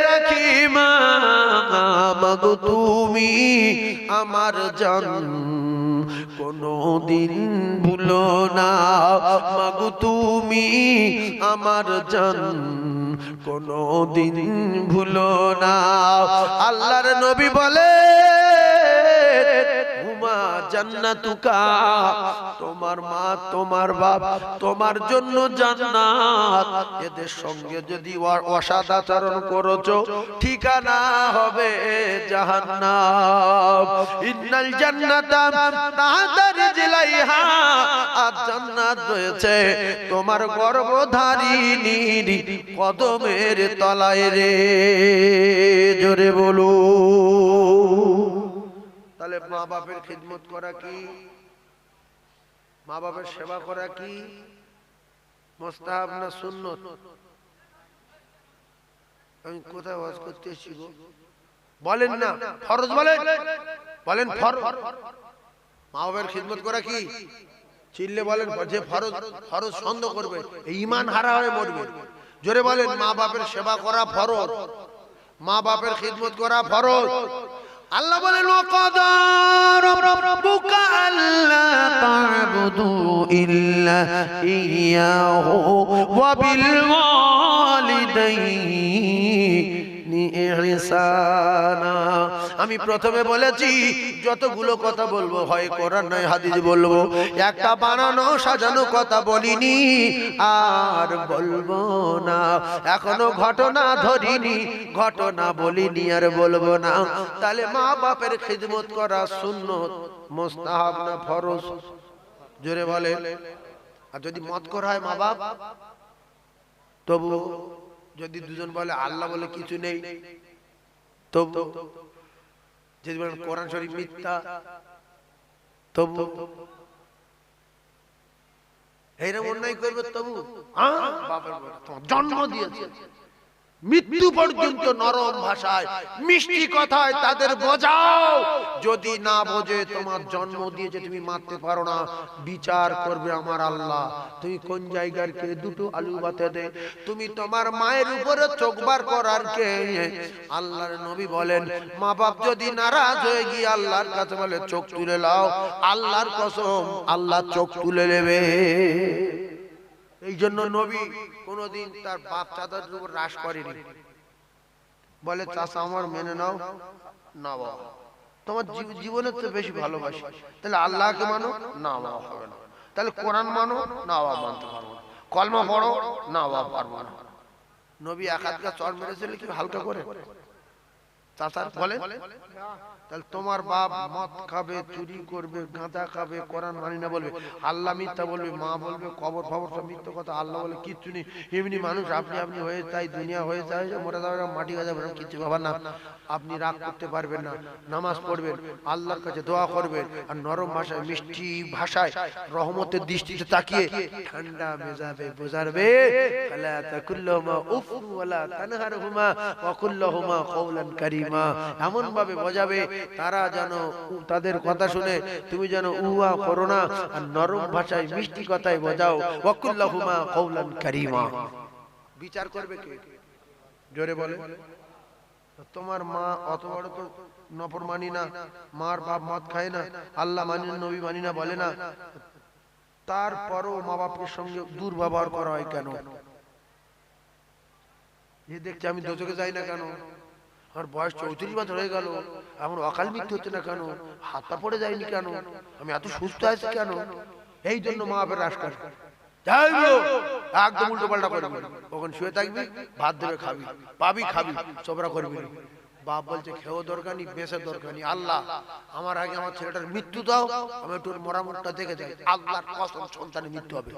রাখি মা। মাগো তুমি আমার জান কোনো দিন ভুলো না, মাগো তুমি আমার জান কোনো দিন ভুলো না। আল্লাহর নবী বলে ঘুমা জান্নাতুকা, তোমার মা তোমার বাপ তোমার জন্য জান্নাত। এদের সঙ্গে যদি অসদাচরণ করেছো ঠিকানা হবে জাহান্নাম। ইন্নাল জান্নাতা তাহতা রিজলাইহা, আর জান্নাত রয়েছে তোমার গর্ভধারিণীর কদমের তলায় রে। জোরে বলো। তাহলে মা বাপের খিদমত করা কি, মা বাপের সেবা করা কি মুস্তাহাব না সুন্নত? আমি কোথায় ওয়াজ করতে এসেছি গো? বলেন না ফরজ, বলেন বলেন ফরজ। মা বাবার খিদমত করা কি? চিল্লে বলেন। যে ফরজ, ফরজ সন্দেহ করবে ঈমান হারা হয়ে মরবে। জোরে বলেন মা বাপের সেবা করা ফরজ, মা বাপের খিদমত করা ফরজ। আল্লাহ বলেন ওয়াকাদা রাব্বুকা আল্লা তা'বুদু ইল্লা ইয়্যাহু ওয়া বিল ওয়ালিদাইনি ইহসানা। আমি প্রথমে বলেছি যতগুলো কথা বলবো হয় কোরআন নয় হাদিস বলবো, একটা বানানো সাজানো কথা বলিনি আর বলবো না। এখনো ঘটনা ধরিনি, ঘটনা বলিনি আর বলবো না। তাহলে মা বাপের খিদমত করা সুন্নত, মুস্তাহাব না ফরজ? জোরে বলে। আর যদি মত করা হয় মা বাপ, তবু যদি দুজন বলে আল্লাহ বলে কিছু নেই, তবু যদি বলেন কোরআন শরীফ মিথ্যা, তবু এইরকম অন্যায় করবে, তবু বাপের তোমার জন্ম দিয়েছে, মৃত্যু পর্যন্ত নরম ভাষায় মিষ্টি কথায় তাদের বোঝাও। যদি না বোঝে, তোমার জন্ম দিয়েছে তুমি মারতে পারো না, বিচার করবে আমার আল্লাহ। তুমি কোন জায়গার কে? দুটো আলু ভাতে দে। তুমি তোমার মায়ের উপরে চোখ বার করার কে? আল্লাহর নবী বলেন মা বাপ যদি নারাজ হয়ে গিয়ে আল্লাহর কাছে বলে চোখ তুলে লাও, আল্লাহর কসম আল্লাহ চোখ তুলে নেবে। এই জন্য নবী কোনদিন তার বাপ চাচার উপর রাশ করেনি। বলে চাচা আমার মেনে নাও, না বাবা তোমার জীবনের তো বেশি ভালোবাসি। তাহলে আল্লাহকে মানো, না বাবা হবে না। তাহলে কোরআন মানো, না বাবা মানতে পারবো না। কলমা পড়ো, না বাবা পারবো না। নবী এক হাত গা চড় মেরেছিল কি হালকা করে? চাচার বলে। তাহলে তোমার বাপ মদ খাবে, চুরি করবে, গাঁজা খাবে, কোরআন মানি না বলবে, আল্লাহ মিথ্যা বলবে, মা বলবে কবর ফবর সব মিথ্যা কথা, আল্লাহ বলে কিচ্ছু নেই। এমনি মানুষ আপনি আপনি হয়ে চাই, দুনিয়া হয়ে চাই, মরে যাবে, মাটি হয়ে যাবে, কিছু ভাবার না। আপনি রাগ করতে পারবেন না, নামাজ পড়বেন, আল্লাহর কাছে দোয়া করবেন, আর নরম ভাষায় মিষ্টি ভাষায় রহমতের দৃষ্টিতে তাকিয়ে ঠান্ডা মেজাবে বোঝাবে। ফালা তাকুল্লাহুমা উফ ওয়ালা তানহারহুমা ওয়া কুল্লাহুমা কওলান কারীমা। এমন ভাবে বোঝাবে তারা যেন তাদের কথা শুনে তুমি যেন উহা করো না, আর নরম ভাষায় মিষ্টি কথায় বোঝাও। ওয়া কুল্লাহুমা কওলান কারীমা। বিচার করবে কে? জোরে বলে। তোমার মা অত বড় তো নফর মানি না, মার বাপ মদ খায় না, আল্লাহ মানি না, নবী মানি না বলে না, তারপরও মা বাপের সঙ্গে দুর্ব্যবহার করা হয় কেন? এ দেখছি আমি দোজখে যাই না কেন? আমার বয়স 34 বছর হয়ে গেল, আমার অকাল মৃত্যু হচ্ছে না কেন? হাত পা পড়ে যায়নি কেন? আমি এত সুস্থ আছি কেন? এই জন্য মা বাপের রাশ করে একদম উল্টো পাল্টা করবি। ওখানে শুয়ে থাকবি, ভাত দেবে খাবি, পাবি খাবি, চোপড়া করবি। বাপ বলছে খেয়েও দরকার নেই, বেঁচে দরকার নেই, আল্লাহ আমার আগে আমার ছেলেটার মৃত্যু দাও, আমি একটু মরামতটা দেখে যাই। আল্লাহর কসম সন্তানের মৃত্যু হবে।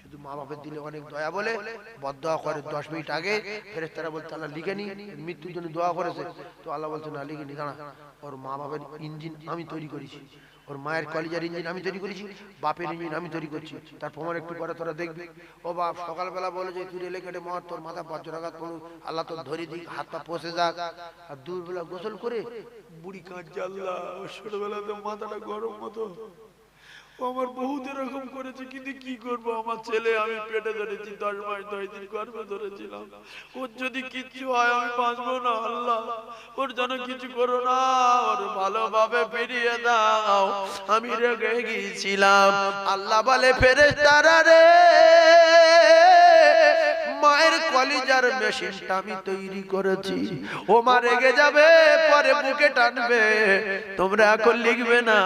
শুধু মা বাপের দিলে অনেক দয়া বলে বদদোয়া করে 10 মিনিট আগে ফেরেশতারা বলতে আল্লাহ লিখে নি মৃত্যুর জন্য দোয়া করেছে, তো আল্লাহ বলছে না লিখে নি, দাঁড়া ওর মা বাপের ইঞ্জিন আমি তৈরি করেছি, ওর মায়ের কলিজার ইঞ্জিন আমি তৈরি করেছি, বাপের ইঞ্জিন আমি তৈরি করছি। তার প্রমাণ একটু পরে তোরা দেখবি। ও বাপ সকালবেলা বলে যে তুই রেলে কেটে মর, তোর মাথা বজ্রাঘাত পড়ুক, আল্লাহ তোর ধরে দিক, হাত পা পচে যাক। আর দুপুরবেলা গোসল করে বুড়ি কাঁদছে, আল্লাহ ছোটবেলাতে মাথাটা গরম মতো, আমার বহুত এরকম করেছে, কিন্তু কি করব, আমার ছেলে আমি পেটে ধরেছি 10 মাস 10 দিন গর্ভে ধরেছিলাম, ওর যদি কিছু হয় আমি বাঁচবো না, আল্লাহ ওর জন্য কিছু করো না, ওর ভালোভাবে ফিরিয়ে দাও, আমি রেগে গিয়েছিলাম। আল্লাহ বলে ফেরেশতারা রে মায়ের কলিজার মেশিনটা আমি তৈরি করেছি। ও মা রেগে যাবে, পরে বুকে টানবে, তোমরা এখন লিখবে না,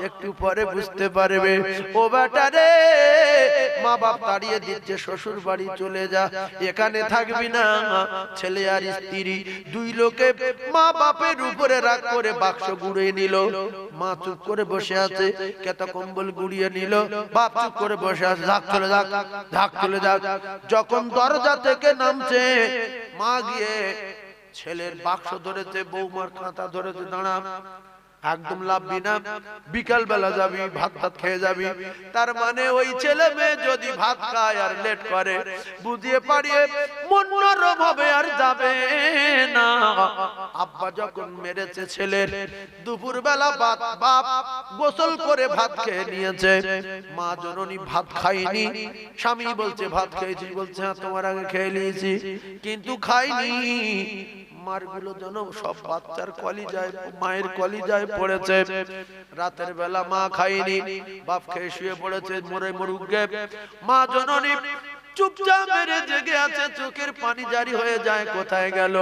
একটু পরে বুঝতে পারবে। ও বেটা রে, মা বাপ তাড়িয়ে দিচ্ছে, শ্বশুর বাড়ি চলে যা, এখানে থাকবি না। ছেলে আর স্ত্রী দুই লোকে মা বাপের উপরে রাগ করে বাক্স গুড়িয়ে নিল। মা চুপ করে বসে আছে, কেতা কম্বল গুড়িয়ে নিল, বাপ চুপ করে বসে আছে, ঝাঁক চলে যাক, ঝাঁক চলে যাক। যখন দরজা থেকে নামছে, মা গিয়ে ছেলের বাক্স ধরেছে, বৌমার খাতা ধরেছে, দাঁড়া, একদম লাভবি না, বিকাল বেলা যাবি, ভাত ভাত খেয়ে যাবি। তার মানে ওই ছেলে মেয়ে যদি ভাত খায় আর লেট করে, বুঝিয়ে পারিয়ে মন নরম হবে আর যাবে না। আব্বা যখন মেরেছে ছেলের, দুপুর বেলা বাপ গোসল করে ভাত খেয়ে নিয়েছে, মা জননী ভাত খাইনি। স্বামী বলছে ভাত খেয়েছি, বলছে হ্যাঁ তোমার আগে খেয়ে নিয়েছি, কিন্তু খাইনি। মারগুলো যেন সব বাচ্চার কলিজায়, মায়ের কলিজায় পড়েছে। রাতের বেলা মা খায়নি, বাপ খেয়ে শুয়ে পড়েছে, মরে মরুক গে। মা জননী চুপচাপ মেরে জেগে আছে, চোখের পানি জারি হয়ে যায়। কোথায় গেল,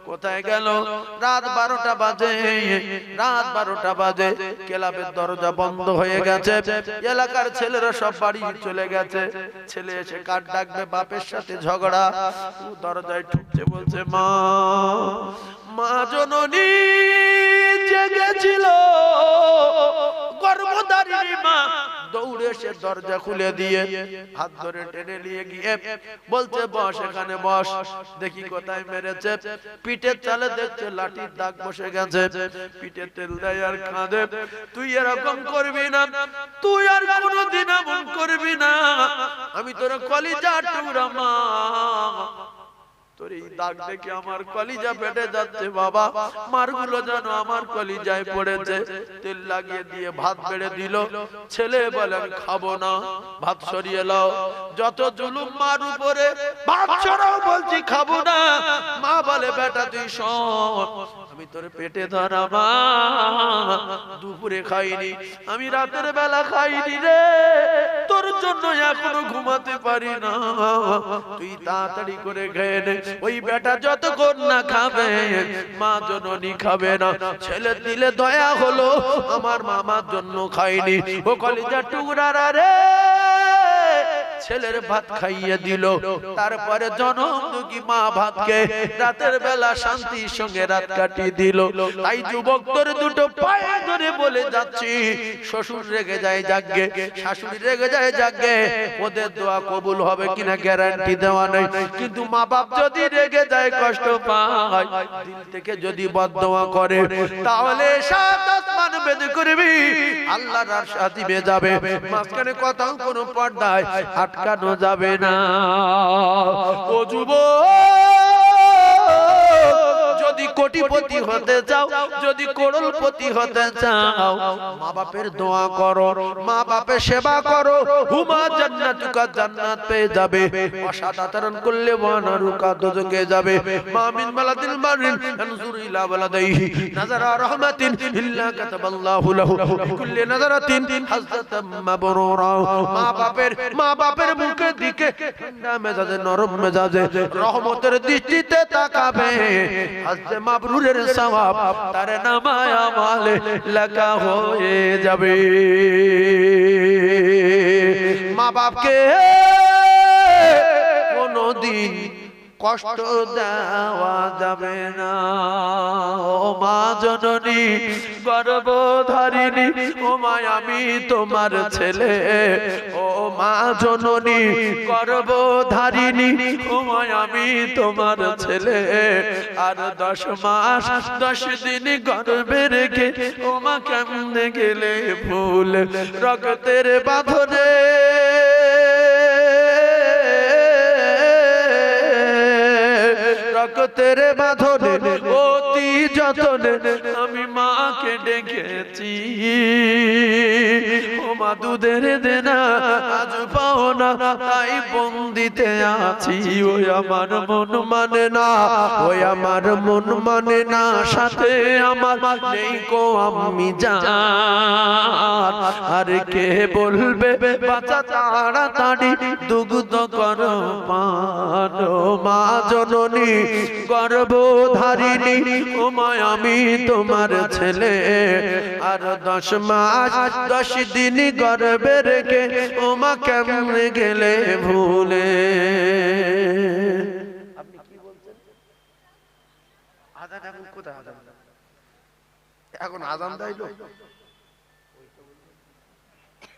কোথায় গেল? রাত 12টা বাজে, রাত 12টা বাজে, ক্লাবের দরজা বন্ধ হয়ে গেছে, এলাকার ছেলেরা সব বাড়ি চলে গেছে। ছেলে এসে কার ডাকবে, বাপের সাথে ঝগড়া, দরজায় ঠুকছে, বলছে মা, মা জননী জেগেছিল, গর্ভধারিণী মা দৌড়ে এসে দরজা খুলে দিয়ে হাত ধরে টেনে নিয়ে গিয়ে বলছে বস, এখানে বস। দেখি কোথায় মেরেছে, পিঠের চালে দেখছে লাঠির দাগ বসে গেছে, পিঠে তেল দেয় আর কাঁদে, তুই এরকম করবি না, তুই আর কোনোদিন এমন করবি না, আমি তোর কলিজা টুকরা মা, তোর এই দাগ দেখে আমার কলিজা ফেটে যাচ্ছে বাবা, মারগুলো যেন আমার কলিজায় পড়েছে। তেল লাগিয়ে দিয়ে ভাত বেড়ে দিল। ছেলে বলে আমি খাবো না, ভাত সরিয়ে লাও। যত জুলুম মার উপরে, ভাত সরাও, বলছি খাবো না। মা বলে বেটা তুই শোন, আমি তোর পেটে ধরা মা, দুপুরে খাইনি, আমি রাতের বেলা খাইনি রে, তোর জন্য এখনো ঘুমাতে পারি না, তুই তাড়াতাড়ি করে খেয়ে নে। ওই বেটা যতক্ষণ না খাবে, মা জননী খাবে না। ছেলে দিলে দয়া হলো, আমার মামার জন্য খাইনি। ও কলিজার টুকরারা রে, ছেলের ভাত খাইয়ে দিল। তারপরে জনম দুঃখী মা ভাতকে রাতের বেলা শান্তির সঙ্গে রাত কাটিয়ে দিল। তাই যুবক তোর দুটো পায়ে ধরে বলে যাচ্ছি, শ্বশুর রেগে যায় জাগে, শাশুড়ি রেগে যায় জাগে, ওদের দোয়া কবুল হবে কিনা গ্যারান্টি দেওয়া নেই, কিন্তু মা বাপ যদি রেগে যায়, কষ্ট পায়, দিল থেকে যদি বদদোয়া করে, তাহলে সাত আসমান বেঁধে করবি, আল্লাহর আরশ দিবে যাবে, মাঝখানে কথাও কোনো পর্দায় আটকানো যাবে না। ও যুবক, যদি কোটিপতি হতে চাও, যদি করোড়পতি হতে চাও, মা বাপের দোয়া করো, মা বাপের সেবা করো, হুমা জান্নাতুকা, জান্নাত পেয়ে যাবে। অসাধারণ করলে ওয়ানারুকা, দোজখে যাবে। মামিন মালাদিল মারিন আনজুর ইলা ওয়ালাদাইহি নাযারা রাহমাতিন ইল্লা কাতাবাল্লাহু লাহু বিকুল্লি নাযারাতিন হাসাতাম মাবরুরা। মা বাপের মুখের দিকে ঠান্ডা মেজাজে, নরম মেজাজে রহমতের দৃষ্টিতে তাকাবে, হাজতে মাবরুরের সওয়াব তার নামায় আমালে লেখা হয়ে যাবে। মা বাপকে কোনদিন কষ্ট দেওয়া যাবে না। ও মা জননী গর্ভধারিণী, ও মা আমি তোমার ছেলে, ও মা জননী গর্ভধারিণী, ও মা আমি তোমার ছেলে। আর 10 মাস 10 দিন গর্ভে রেখে ও মা কেমনে গেলে ফুল রক্তের বাঁধনে, রক্তের বাঁধনে অতি যতনে আমি মাকে ডেকেছি, ও মা দুধের দেনা আজ পাও না তাই বন্দিতে আছি। ওই আমার মন মানে না, ওই আমার মন মানে না, সাথে আমার নেই কো আমি জান। আর কে বলবে বাচ্চা তাড়াতাড়ি দুগ্ধ করো পান। ও মা জননী গর্ভধারিণী, ও মা আমি তোমার ছেলে, আর 10 মাস 10 দিন গর্ভে রেখে ও মা কেমনে গেলে ভুলে। আপনি কি বলছেন? আজান এখন কোথায়? আজান এখন আজান দেয় লোক।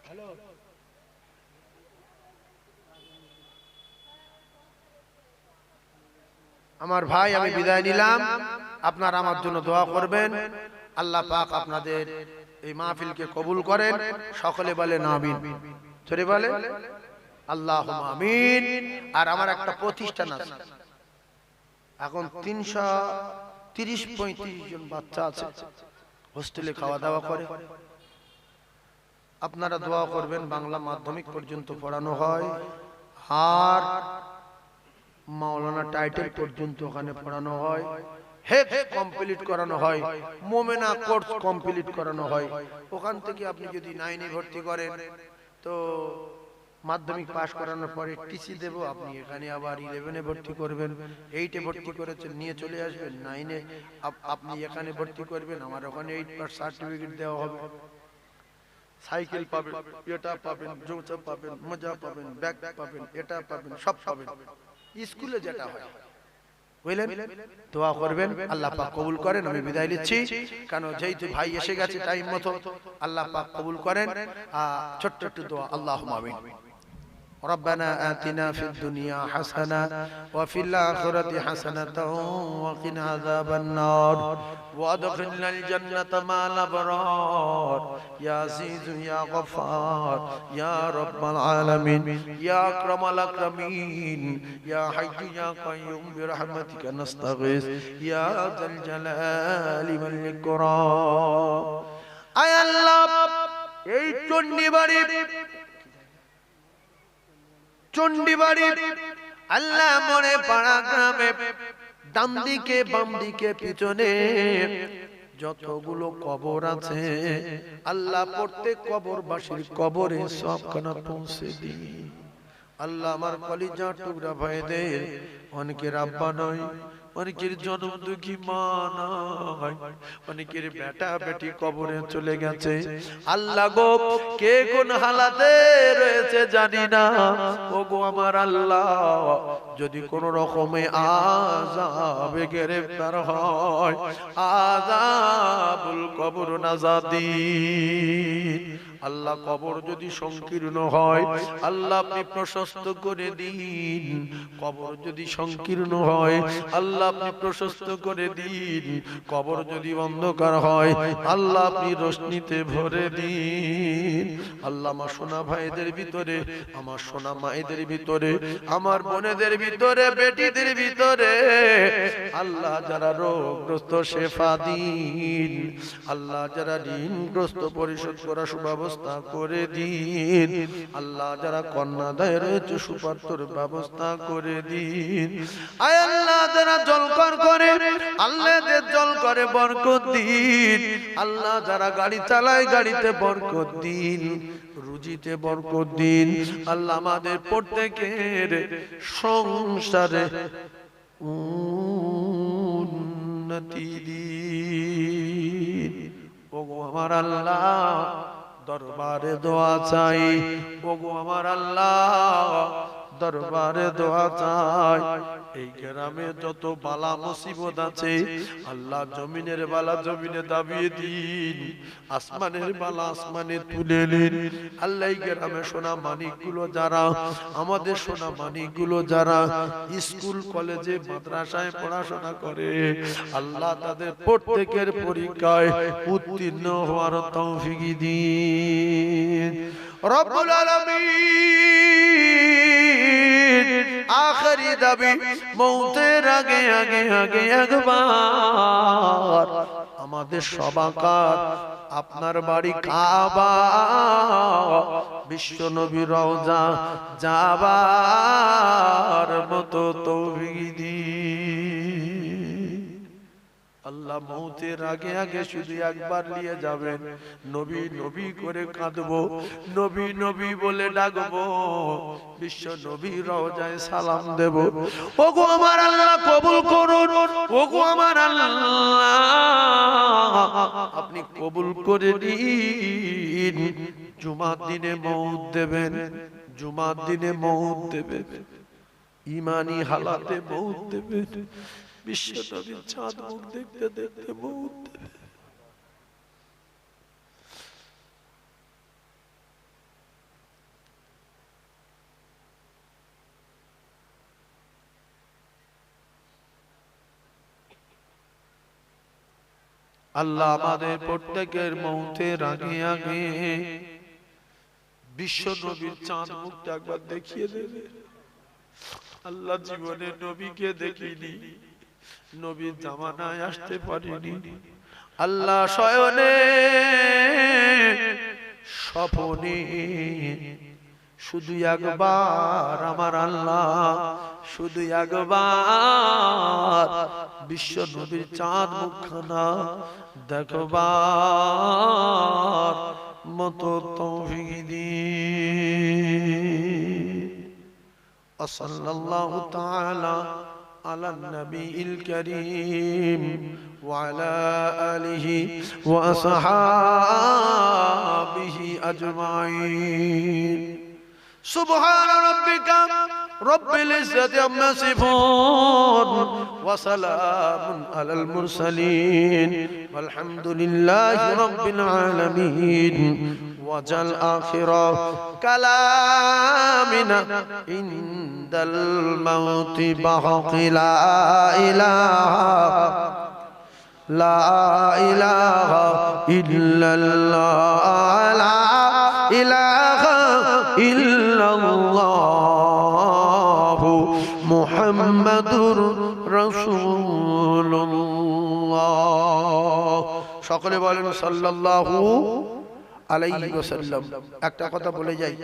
হ্যালো, আমার ভাই আমি বিদায় নিলাম। আপনারা আমার জন্য দোয়া করবেন, আল্লাহ পাক আপনাদের এই মাহফিলকে কবুল করেন। সকলে বলেন আমিন। জোরে বলে আল্লাহুম্মা আমিন। আর আমার একটা প্রতিষ্ঠান আছে, এখন 330-35 জন বাচ্চা আছে, হোস্টেলে খাওয়া দাওয়া করে। আপনারা দোয়া করবেন, বাংলা মাধ্যমিক পর্যন্ত পড়ানো হয়, আর মাওলানা টাইটেল পর্যন্ত ওখানে পড়ানো হয়, হেফজ কমপ্লিট করানো হয়, মোমেনা কোর্স কমপ্লিট করানো হয়। ওখান থেকে আপনি যদি 9-এ ভর্তি করেন তো মাধ্যমিক পাশ করানোর পরে টিসি দেব, আপনি এখানে আবার 11-এ ভর্তি করবেন, 8-এ ভর্তি করেছেন নিয়ে চলে আসবেন, 9-এ আপনি এখানে ভর্তি করবেন, আমার ওখানে 8 পাস সার্টিফিকেট দেওয়া হবে। সাইকেল পাবেন, এটা পাবেন, জুতা পাবেন, মজা পাবেন, ব্যাগ পাবেন, এটা পাবেন, সব পাবেন, স্কুলে যেটা হয়। বুঝলেন? দোয়া করবেন, আল্লাহ পাক কবুল করেন। আমি বিদায় নিচ্ছি, কারণ যেহেতু ভাই এসে গেছে টাইম মতো, আল্লাহ পাক কবুল করেন। ছোট্ট একটু দোয়া, আল্লাহুম্মা আমিন। ربنا آتنا في الدنيا حسنة وفي الآخرة حسنة وقنا عذاب النار وادخلنا الجنة مع الأبرار يا عزيز يا غفار يا رب العالمين يا أكرم الأكرمين يا حي يا قيوم برحمتك نستغيث يا ذا الجلال والإكرام أي الله এই চণ্ডীবাড়ি আল্লাহ মনে পাড়া গ্রামে ডান দিকে বাম দিকে পিছনে যতগুলো কবর আছে, আল্লাহ প্রত্যেক কবরবাসীর কবরে সবখানা পৌঁছে দিন। আল্লাহ আমার কলিজার টুকরা ভাইদের অনেকের আব্বা নয়, অনেকের জন্ম দুঃখী মা নাই, অনেকের বেটা বেটি কবরে চলে গেছে। আল্লাহ গো, কে কোন হালাতে রয়েছে জানি না, ও গো আমার আল্লাহ, যদি কোন রকমে আযাবে গ্রেফতার হয়, আযাবুল কবর নাজাদি। আল্লাহ কবর যদি সংকীর্ণ হয়, আল্লাহ আপনি প্রশস্ত করে দিন। কবর যদি সংকীর্ণ হয়, আল্লাহ আপনি প্রশস্ত করে দিন। কবর যদি অন্ধকার হয়, আল্লাহ আপনি রোশনীতে ভরে দিন। আল্লাহ আমার সোনা ভাইদের ভিতরে, আমার সোনা মায়েদের ভিতরে, আমার বোনেদের ভিতরে, বেটিদের ভিতরে আল্লাহ যারা রোগগ্রস্ত শেফা দিন। আল্লাহ যারা ঋণগ্রস্ত পরিশোধ করা সুব্যবস্থা করে দিন। আল্লাহ যারা কন্যাদায় রয়েছে সুপাত্রর ব্যবস্থা করে দিন। আয় আল্লাহ যারা জলকর করে, আল্লাহদের জল করে বরকত দিন। আল্লাহ যারা গাড়ি চালায়, গাড়িতে বরকত দিন, রুজিতে বরকত দিন। আল্লাহ আমাদের প্রত্যেকের সংসারে উন্নতি দিন। ওগো আমার আল্লাহ, দরবারে দোয়া চাই। ওগো আমার আল্লাহ, দরবারে দোয়া চাই। এই গ্রামে যত বালা মুসিবত আছে, আল্লাহ জমিনের বালা জমিনে দাবিয়ে দিন, আসমানের বালা আসমানে তুলে নিন। আল্লাহ এই গ্রামে সোনা মানিকগুলো যারা, আমাদের সোনা মানিকগুলো যারা স্কুল কলেজে মাদ্রাসায় পড়াশোনা করে, আল্লাহ তাদের প্রত্যেকের পরীক্ষায় উত্তীর্ণ হওয়ার তৌফিক দিন রব্বুল আলামিন। আখেরি দাবি মৌতের আগে আগে আগে একবার আমাদের সবাকার আপনার বাড়ি কাবা বিশ্ব নবী রওজা যাবার মতো তৌফিক দিন। আল্লাহ মৌতের আগে আগে শুধু একবার নিয়ে যাবেন, নবী নবী করে কাঁদবো, নবী নবী বলে ডাকবো, বিশ্ব নবী রওজায় সালাম দেব। ওগো আমার আল্লাহ কবুল করুন, ওগো আমার আল্লাহ আপনি কবুল করে নিন। জুমার দিনে মৌত দেবেন, জুমার দিনে মৌত দেবেন, ইমানি হালাতে মৌত দেবেন, বিশ্ব নবীর চাঁদ মুখ দেখতে দেখতে মৌত দেবে। আল্লাহ আমাদের প্রত্যেকের মৌতের আগে আগে বিশ্ব নবীর চাঁদ মুখটা একবার দেখিয়ে দেবে। আল্লাহ জীবনে নবীকে দেখিনি, নবীর জামানায় আসতে পারিনি, আল্লাহ শয়নে স্বপনে শুধু একবার আমার আল্লাহ শুধু একবার বিশ্ব নবীর চাঁদ মুখখানা দেখবার মতো তৌফিক দিন। সাল্লাল্লাহু তাআলা على النبي الكريم وعلى آله وأصحابه أجمعين. سبحان ربك رب العزة عما يصفون وسلام على المرسلين والحمد لله رب العالمين. وجل آخر كلامنا عند الموت بحق لا إله إلا الله لا إله إلا الله محمد رسول الله. সকলে বলেন সাল্লাল্লাহু আলাইহি ওয়াসাল্লাম। একটা কথা বলে যাই,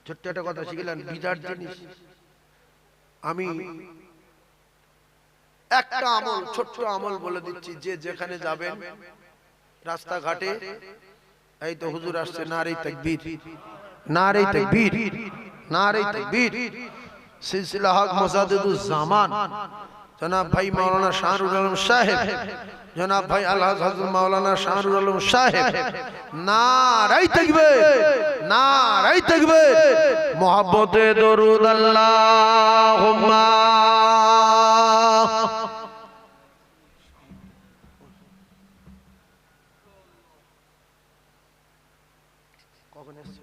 ছোট্ট একটা কথা শিখলেন, বিরাট জিনিস। আমি একটা আমল, ছোট্ট আমল বলে দিচ্ছি, যে যেখানে যাবেন রাস্তাঘাটে, এই তো হুজুর আসছে, নারে তাকবীর, নারে তাকবীর, নারে তাকবীর। সিলসিলা হক মুজাদ্দিদুজ জামান জনাব ভাই মাওলানা শাহরুল আলম সাহেব, জনাব ভাই আলহাজ হযরত মাওলানা শাহরুল আলম সাহেব, নারে তাকবীর, নারে তাকবীর, মুহাব্বতে দরুদ আল্লাহুম্মা। কখন এসেছে?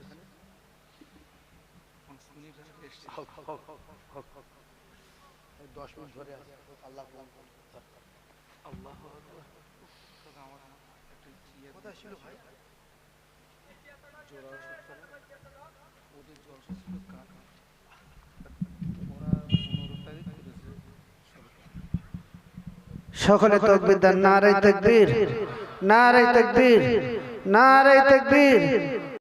10 মিনিট ধরে আছে। আল্লাহ আল্লাহ কোথায় ছিল ভাই? সকলে তাকবীর দেন, নারে তাকবীর, নারে তাকবীর, নারে তাকবীর।